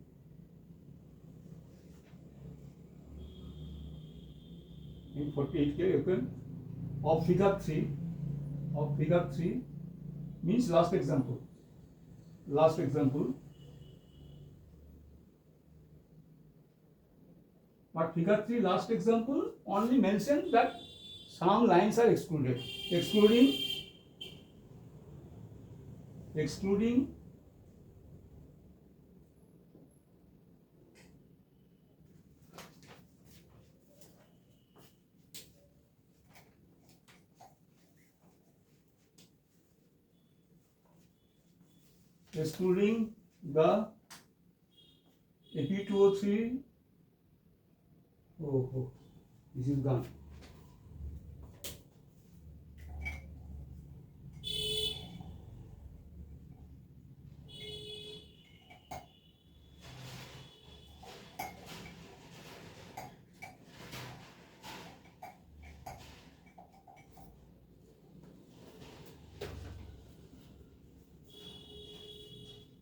In 48K, okay, of figure 3 means last example. But figure 3 last example only mentioned that some lines are excluded, excluding the Fe2O3. Oh, this is gone.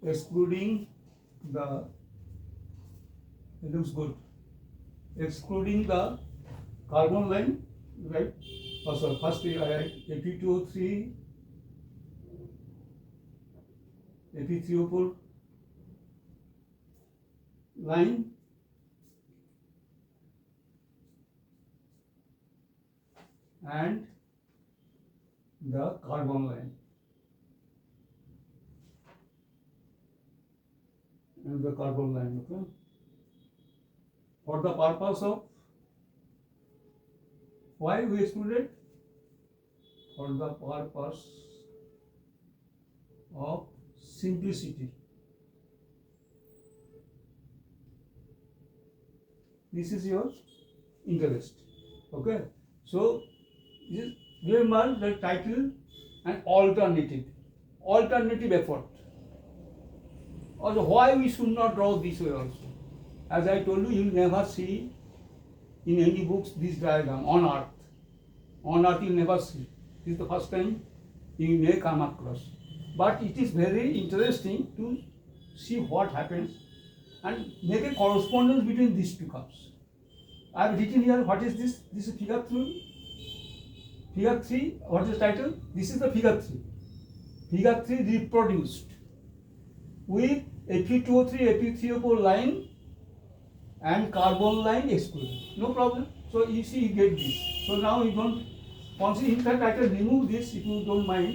Excluding the, it looks good. Excluding the carbon line, right? Also, first I write Fe2O3, Fe3O4 line, and the carbon line. And the carbon line, okay? For the purpose of, why we excluded? For the purpose of simplicity. This is your interest, okay? So, remember the title and alternative effort. Also, why we should not draw this way also? As I told you, you will never see in any books this diagram on earth. On earth you will never see. This is the first time you may come across. But it is very interesting to see what happens and make a correspondence between these two curves. I have written here, what is this? This is figure 3. Figure 3, what is the title? This is the figure 3. Figure 3 reproduced with Fe2O3, Fe3O4 line and carbon line excluded. No problem. So you see, you get this. So now you don't consider. In fact, I can remove this if you don't mind.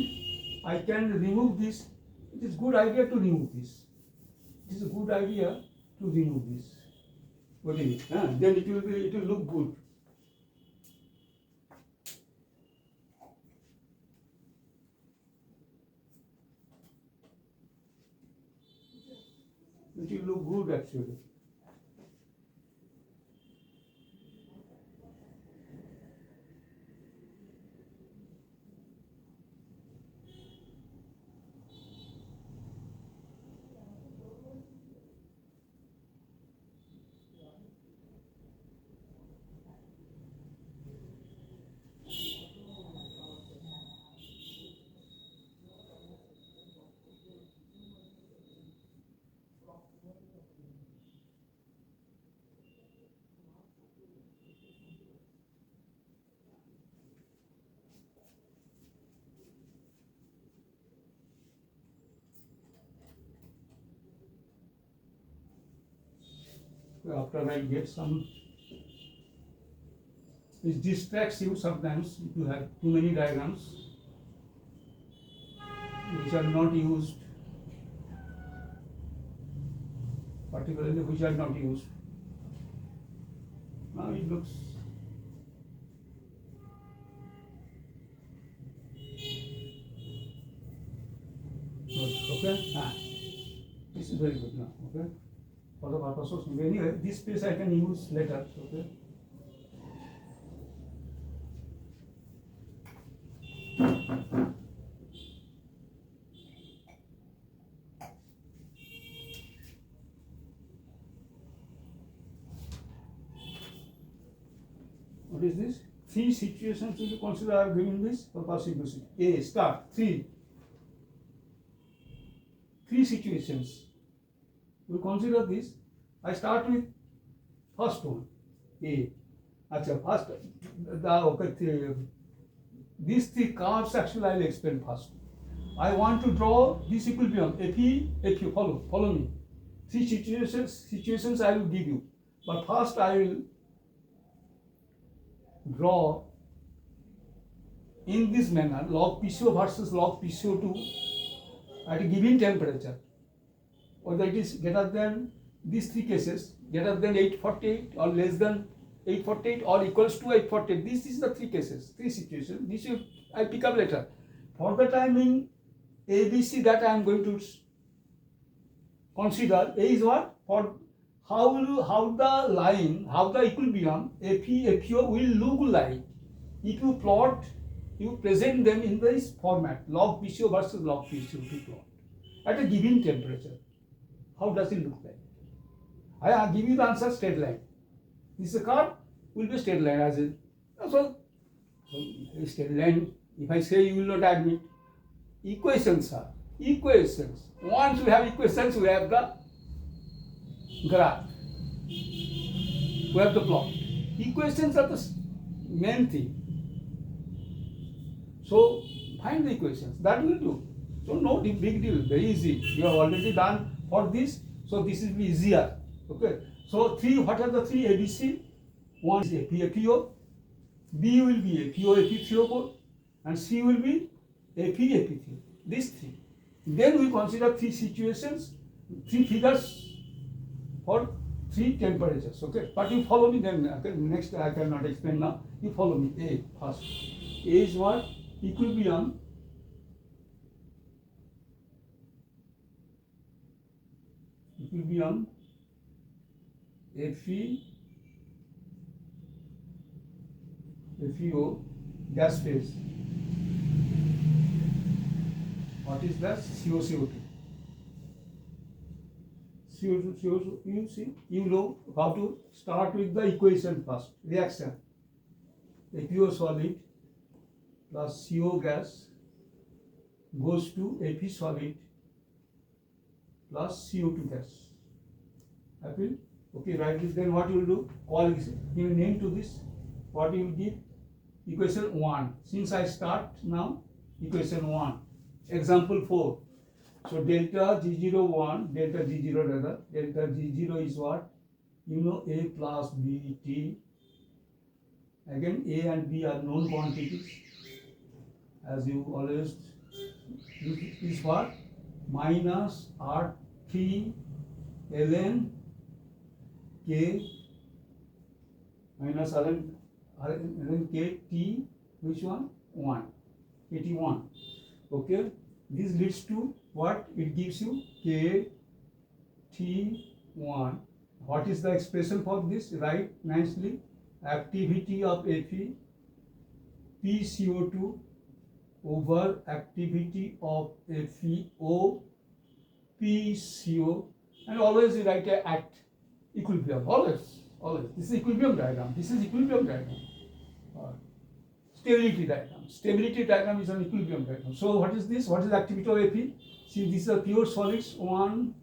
I can remove this. It is good idea to remove this. It is a good idea to remove this. What is it? Then it will look good. It will look good actually. After I get some, it distracts you sometimes if you have too many diagrams which are not used, particularly which are not used. Now it looks good. Okay, this is very good now. Okay. For the purpose of anyway, this space I can use later. Okay. What is this? three situations you consider I have given this for passive usage. A, start, three situations. We consider this. I start with first one, A. First, these three curves actually I will explain first. I want to draw this equilibrium, Fe, follow me. Three situations I will give you. But first I will draw in this manner log PCO versus log PCO2 at a given temperature. Whether it is greater than these three cases, greater than 848 or less than 848 or equals to 848. This is the three cases, three situations. This I pick up later. For the time in ABC that I am going to consider, A is what? For how the equilibrium FeO will look like if you plot, you present them in this format, log PCO versus log PCO2 plot at a given temperature. How does it look like? I give you the answer straight line. This is a curve, will be straight line as in. So straight line, if I say you will not admit. Equations are equations. Once we have equations, we have the graph. We have the plot. Equations are the main thing. So find the equations. That will do. So no big deal. Very easy. You have already done for this. So this will be easier. Okay. So what are the three ABC? One is FeO, B will be FeO, Fe3O4, and C will be Fe3. These three. Then we consider three situations, three figures for three temperatures. Okay. But you follow me then. Okay. Next I cannot explain now. You follow me. A first. A is what? Equilibrium. FeO gas phase. What is that? CO2. CO2, you see, you know how to start with the equation first. Reaction. FeO solid plus CO gas goes to Fe solid plus CO2 gas. Happy? Okay, write this. Then what you will do? Call this. Give a name to this. What you will give? Equation 1. Since I start now, equation 1. Example 4. So delta G01, delta G0 rather. Delta G0 is what? You know A plus B T. Again, A and B are known quantities. As you always is what? Minus R3 ln K minus ln K T, which one? 1. KT1. Okay. This leads to what? It gives you KT1. What is the expression for this? Write nicely. Activity of Fe, PCO2 over activity of FeO, PCO, and always you write a at equilibrium. Always. This is equilibrium diagram. Stability diagram. Stability diagram is an equilibrium diagram. So what is this? What is the activity of Fe? See, these are pure solids. 1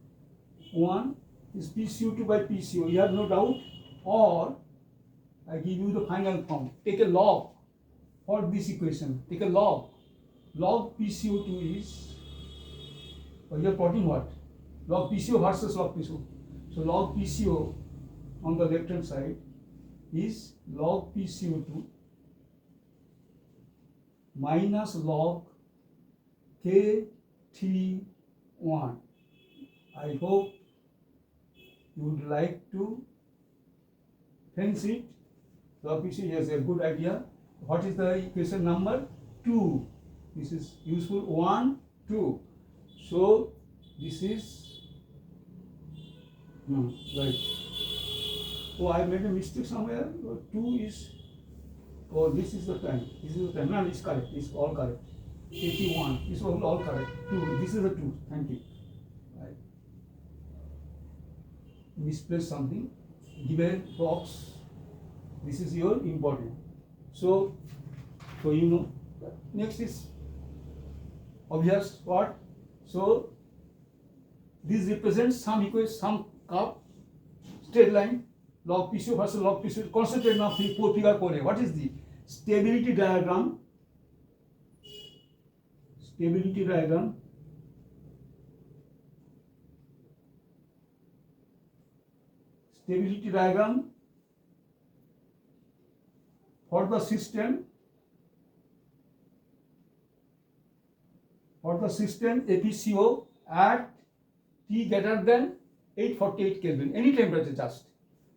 is PCO2 by PCO. You have no doubt. Or I give you the final form. Take a log for this equation. Take a log. Log PCO2 is, you are plotting what? Log PCO versus log PCO. So log PCO on the left hand side is log PCO2 minus log KT1. I hope you would like to fence it. Log PCO, yes, a good idea. What is the equation number? 2. This is useful. 1, 2. So this is right. Oh, I made a mistake somewhere. 2 is. Oh, this is the time. No, it's correct. It's all correct. 81. This is all correct. 2. This is the 2. Thank you. Right. Misplaced something. Give a box. This is your important. So you know. Next is obvious what? So this represents some equation, some curve, straight line, log PCO versus log PCO. Concentrate now figure 4a. What is the stability diagram? Stability diagram. Stability diagram for the system. For the system FE2O at T greater than 848 Kelvin, any temperature, just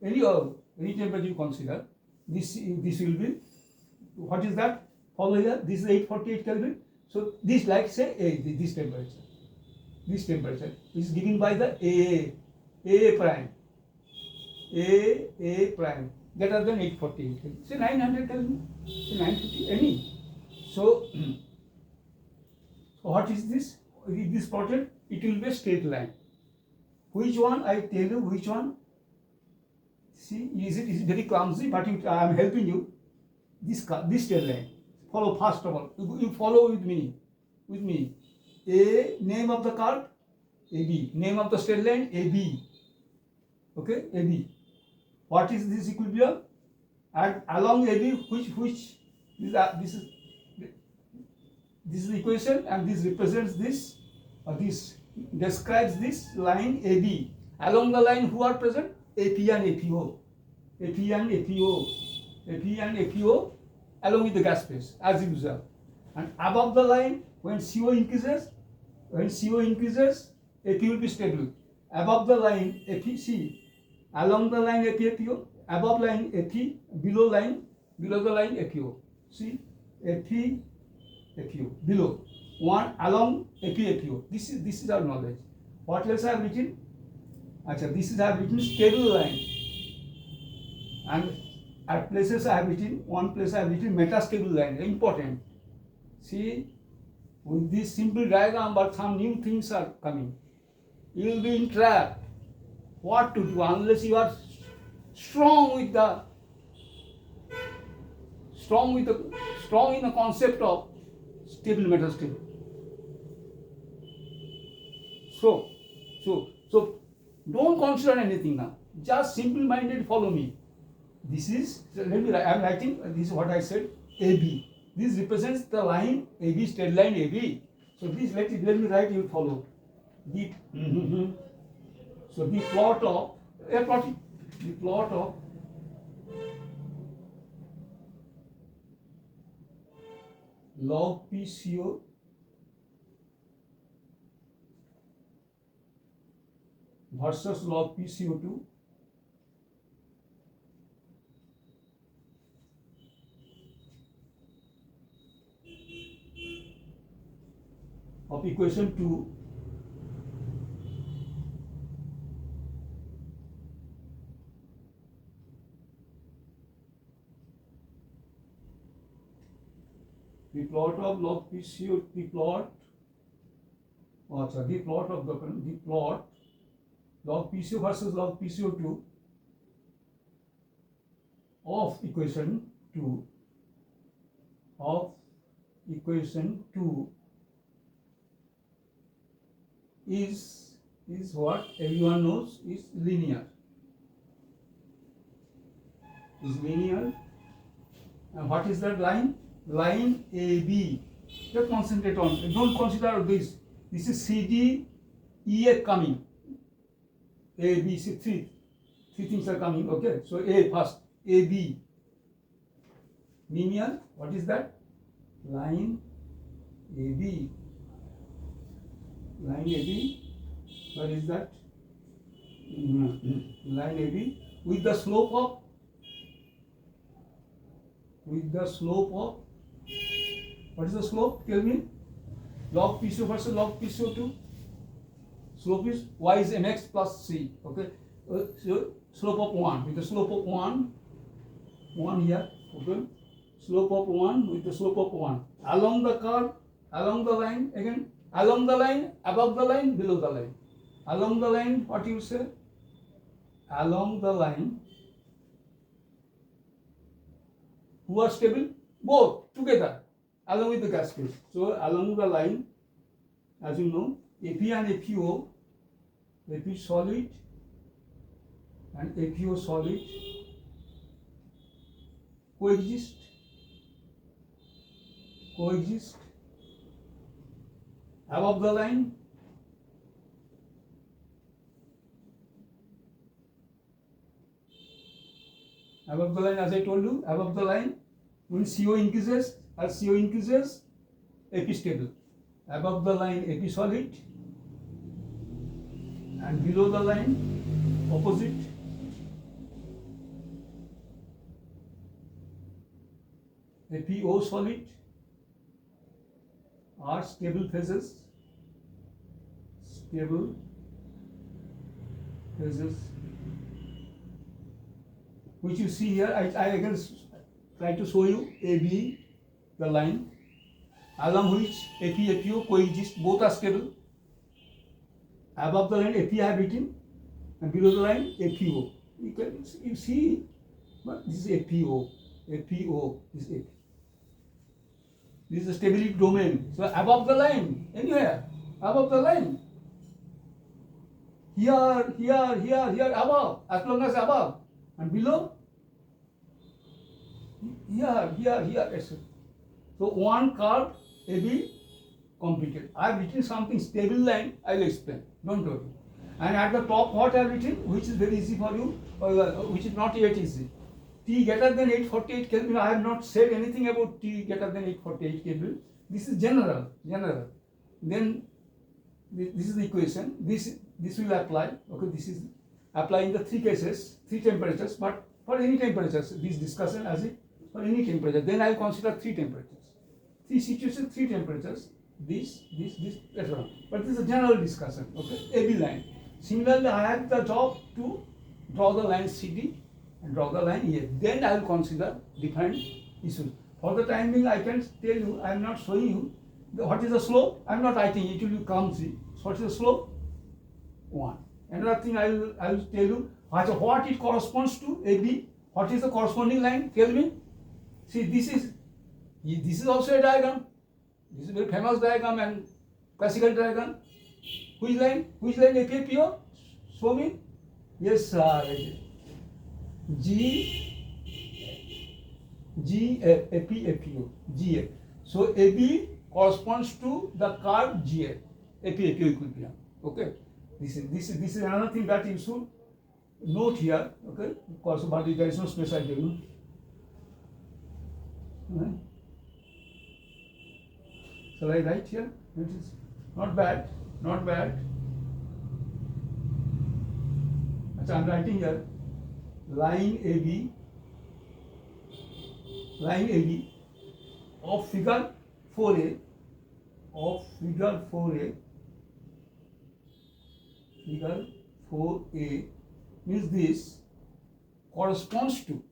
any temperature you consider, this will be, what is that? Follow here, this is 848 Kelvin. So this, like say this temperature is given by the AA prime, AA prime greater than 848 Kelvin. Say 900 Kelvin, say 950, any. So what is this? This plotted, it will be a straight line. Which one? I tell you which one. See, is it very clumsy, but I am helping you. This straight line. Follow first of all. You follow with me. A, name of the curve, AB. Name of the straight line, AB. Okay, AB. What is this equilibrium? And along AB, which this is the equation, and this represents this, or this describes this line AB. Along the line, who are present? AP and FE2O. AP and FE2O along with the gas phase, as usual. And above the line, when CO increases, AP will be stable. Above the line, FE, along the line FE2O, above line FE, below the line FE2O. See, FE2O, below, one along FE2O. This is our knowledge. What else I have written? This is I have written stable line. And at places I have written, one place I have written metastable line, important. See, with this simple diagram, but some new things are coming. You will be entrapped. What to do unless you are strong in the concept of stable, metastable. So don't consider anything now. Just simple-minded follow me. This is, I am writing, this is what I said, AB. This represents the line AB, straight line AB. So this, let me write, you follow. So the plot of log PCO versus log PCO2 of equation 2 the plot of log PCO, the plot log PCO versus log PCO2 of equation 2 is what everyone knows is linear. And what is that line? Line AB. Just concentrate on. Don't consider this. This is CD, EF coming. A, B, C, three things are coming. Okay. So A first. AB. Linear. What is that? Line AB. What is that? Line AB with the slope of what is the slope? Tell me. Log PCO versus log PCO2. Slope is y is mx plus c. Okay. So slope of 1 with the slope of 1 here. Okay. Slope of 1 with the slope of 1. Along the curve, along the line, again, along the line, above the line, below the line. Along the line, what you say? Along the line, who are stable? Both together, along with the gas phase. So along the line, as you know, Fe and FeO, Fe solid and FeO solid coexist above the line. Above the line, as I told you, above the line, when CO increases, as CO increases, Fe stable. Above the line, Fe solid, and below the line, opposite. FeO solid are stable phases. Which you see here. I again try to show you AB, the line along which Fe, FeO coexist, both are stable. Above the line Fe I have written, and below the line FeO. You see, but this is FeO is Fe. This is the stability domain. So above the line, anywhere, above the line. Here, above, as long as above. And below, here, etc. So one curve AB completed. I have written something stable line, I will explain, don't worry. And at the top, what I have written, which is very easy for you, which is not yet easy. T greater than 848 Kelvin, I have not said anything about T greater than 848 Kelvin. This is general. Then this is the equation. This will apply. Okay, this is applying the three cases, three temperatures, but for any temperatures, this discussion as it for any temperature. Then I will consider three temperatures, three situations, three temperatures. This, etc. But this is a general discussion. Okay, AB line. Similarly, I have the job to draw the line CD and draw the line EF. Then I will consider different issues. For the time being, I can tell you, I am not showing you what is the slope. I am not writing it. It will come see. So what is the slope? 1. Another thing I will tell you what it corresponds to AB. What is the corresponding line? Tell me. See, this is also a diagram. This is a very famous diagram and classical diagram. Which line? FeO? Show me. Yes, sir. FeO. GF. So AB corresponds to the curve GF. FeO equilibrium. Okay. This is another thing that you should note here. Okay. Because but there is no special value. Right. Shall I write here? It is not bad. So I am writing here line AB of figure 4A means this corresponds to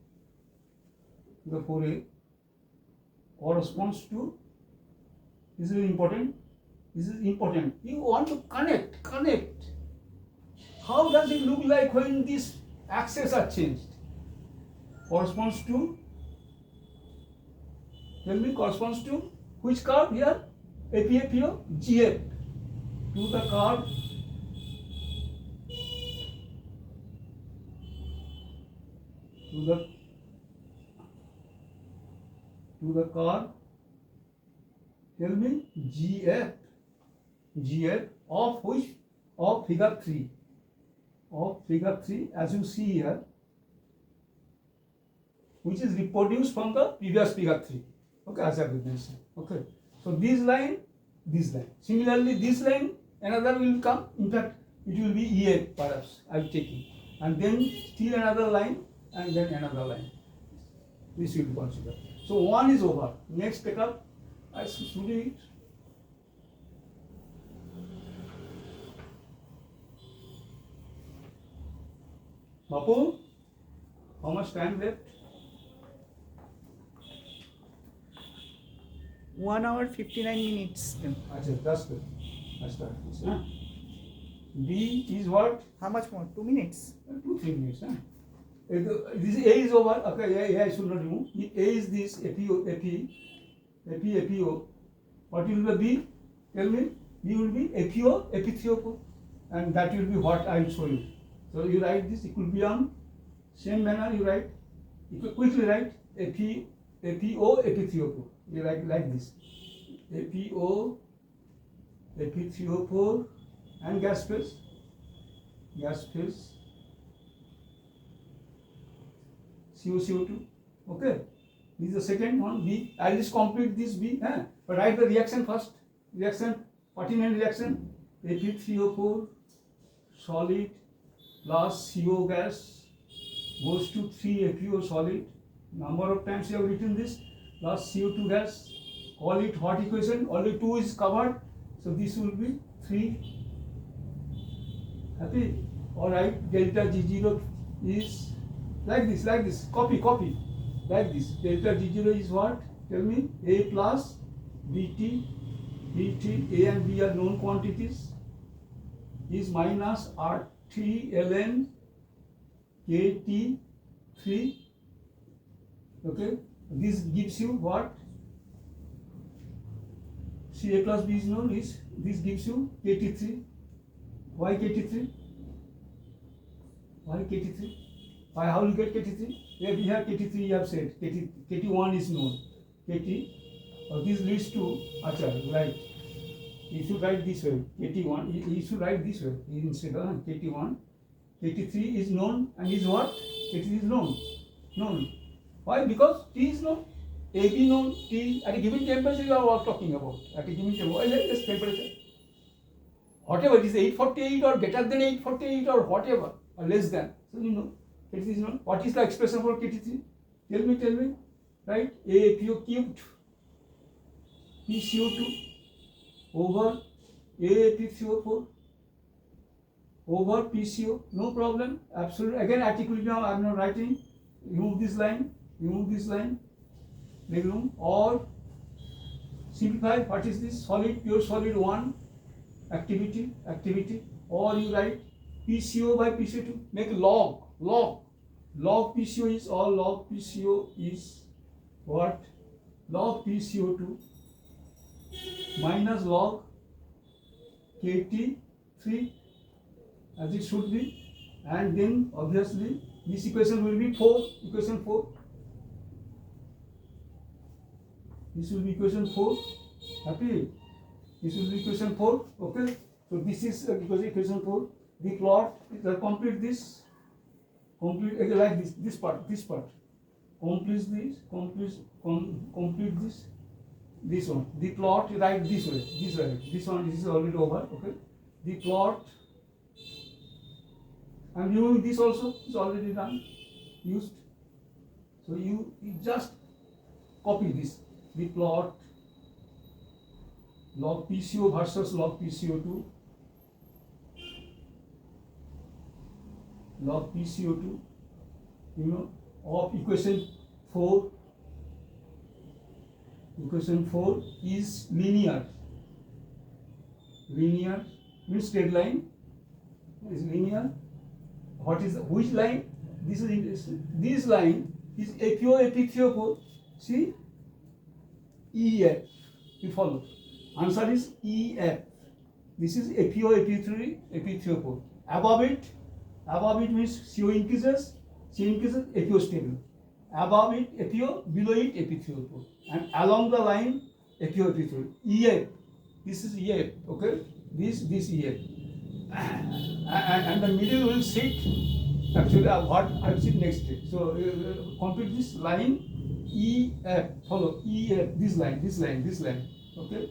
the 4A corresponds to. This is important. You want to connect. How does it look like when these axes are changed? Corresponds to. Tell me, corresponds to which curve here? FeO GF to the curve to the curve. Tell me, GF of which? Of figure 3. As you see here, which is reproduced from the previous figure 3. Okay, as I mentioned. Okay, so this line. Similarly, this line, another will come. In fact, it will be EF perhaps. I will take it, and then still another line, and then another line. This will be considered. So one is over. Next, take up. I should do it. Bapu, how much time left? 1 hour 59 minutes. Achha, that's good. Let's start this. B is what? How much more? 2 minutes. 2-3 minutes. This A is over. Okay, A I should not remove. If A is this FeO. What will be B? Tell me. B will be FeO, Fe3O4, and that will be what I will show you. So you write this equilibrium. Same manner you write. You quickly write FeO, Fe3O4. You write like this. FeO, Fe3O4, and gas phase. CO2. Okay. This is the second one. B. I'll just complete this B. But write the reaction first. Reaction, 49 reaction. Fe3O4 solid plus CO gas goes to 3 FeO solid. Number of times you have written this plus CO2 gas. Call it hot equation. Only 2 is covered. So this will be 3. Happy? Alright. Delta G0 is like this. Copy. Like this. Delta G0 is what? Tell me. A plus BT. A and B are known quantities. Is minus R3 ln KT3. Okay. This gives you what? See, A plus B is known. This gives you KT3. Why KT3? Why? How will you get KT3? Here we have KT3. You have said KT1 is known. KT. This leads to right. You should write this way. KT1. You should write this way instead of KT1. KT3 is known and is what? KT3 is known. Why? Because T is known. AB known. T at a given temperature you are all talking about. At a given temperature. This temperature. Whatever it is 848 or greater than 848 or whatever or less than. So you know KT3 is known. What is the expression for KT3? Tell me. Right? AFeO cubed PCO2 over AFeO4 over PCO. No problem. Absolutely. Again at equilibrium I am not writing. Remove this line. Make room. Or simplify. What is this? Pure solid 1. Activity. Or you write PCO by PCO2. Make log. Log PCO is all. Log PCO is what? Log PCO2 minus log KT3 as it should be, and then obviously this equation will be 4. Equation 4. This will be equation 4. Happy? This will be equation 4. Okay. So this is equation 4. The plot is complete this. Complete again like this. This part. Complete this. This one. The plot write this way. This one is already over. Okay. The plot. I'm removing this also. It's already done. Used. So you just copy this. The plot. Log PCO versus log PCO2. Log PCO2. Of equation 4. Equation 4 is linear. Linear means straight line. Is linear. Which line? This is interesting. This line is FeO, Fe3O4. See? EF. You follow. Answer is EF. This is FeO, Fe3, Fe3O4. Above it means CO increases, FeO stable. Above it, FeO, below it, Fe3O4. And along the line, FeO, Fe3. EF. This is EF, okay? This EF. And the middle will sit, actually, what I will sit next to it. So, complete this line, EF. Follow, EF, this line, okay?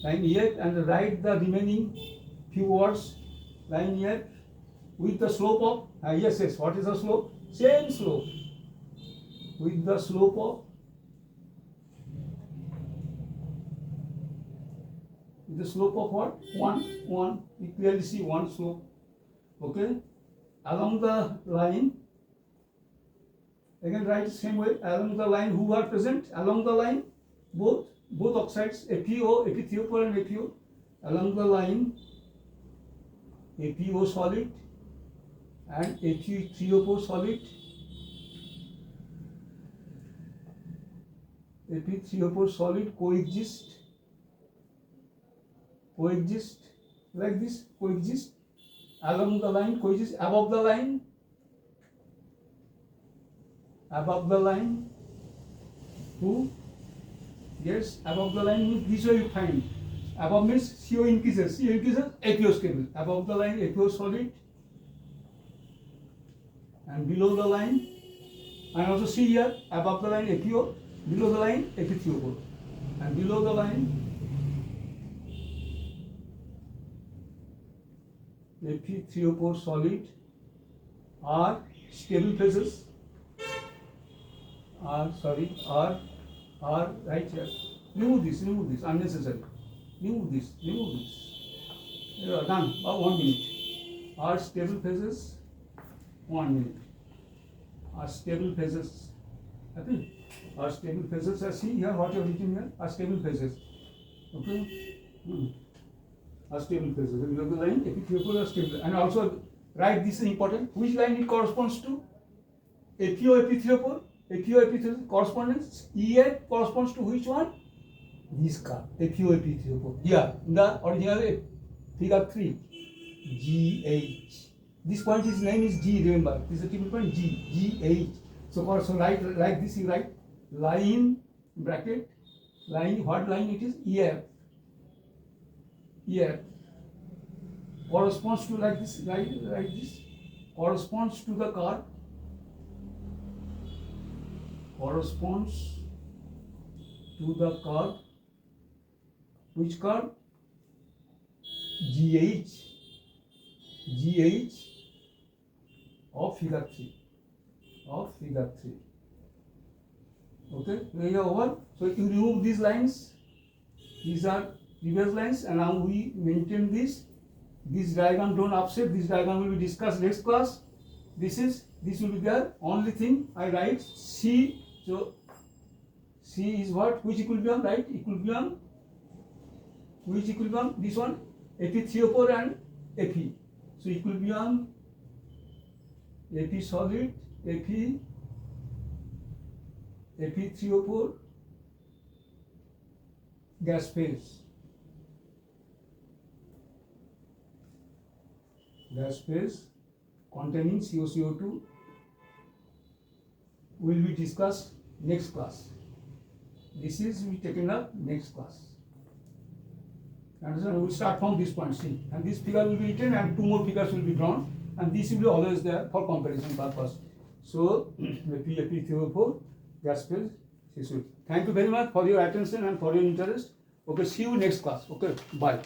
Line EF, and write the remaining few words, line EF, with the slope of, yes, what is the slope? Same slope. With the slope of, what? 1. You clearly see 1 slope. Okay? Along the line, again write same way, along the line, who are present? Along the line, both oxides, FeO, Fe3O4 and FeO. Along the line, FeO solid and Fe3O4 solid Fe3O4 solid coexist like this, coexist along the line, coexist above the line to, yes, above the line means this way you find. Above means CO increases, FeO stable. Above the line FeO solid, and below the line, and also see here, above the line FeO, below the line Fe3O4, and below the line Fe3O4 solid are stable phases, are right here. Remove this, unnecessary. Remove this. Yeah, done. About 1 minute. Are stable phases. 1 minute. Are stable phases. Happy? Are stable phases. See here what you have written here. Are stable phases. Okay. Are stable phases. Below the line, Fe3O4 are stable. And also write this is important. Which line it corresponds to? FeO Fe3O4. FeO Fe3O4 correspondence. EF corresponds to which one? This curve, FeO Fe3O4. Here, in the original figure 3, GH. This point is name is G, remember. This is a typical point, GH. So write like this, you write line, bracket, line, what line it is? EF. Corresponds to like this, like this. Corresponds to the curve. Corresponds to the curve. Which curve? GH of figure 3. Okay, we are over. So you remove these lines. These are previous lines, and now we maintain this. This diagram don't upset. This diagram will be discussed next class. This will be there. Only thing I write C. So C is what? Which equilibrium? Right? Equilibrium. Which equilibrium? This one, Fe3O4 and Fe. So equilibrium, Fe solid, Fe3O4, gas phase. Gas phase containing CO2 will be discussed next class. This is we taken up next class. Understand? We will start from this point, see, and this figure will be written, and 2 more figures will be drawn, and this will be always there for comparison purpose. So, Fe3O4 gas phase. Thank you very much for your attention and for your interest. Okay, see you next class. Okay, bye.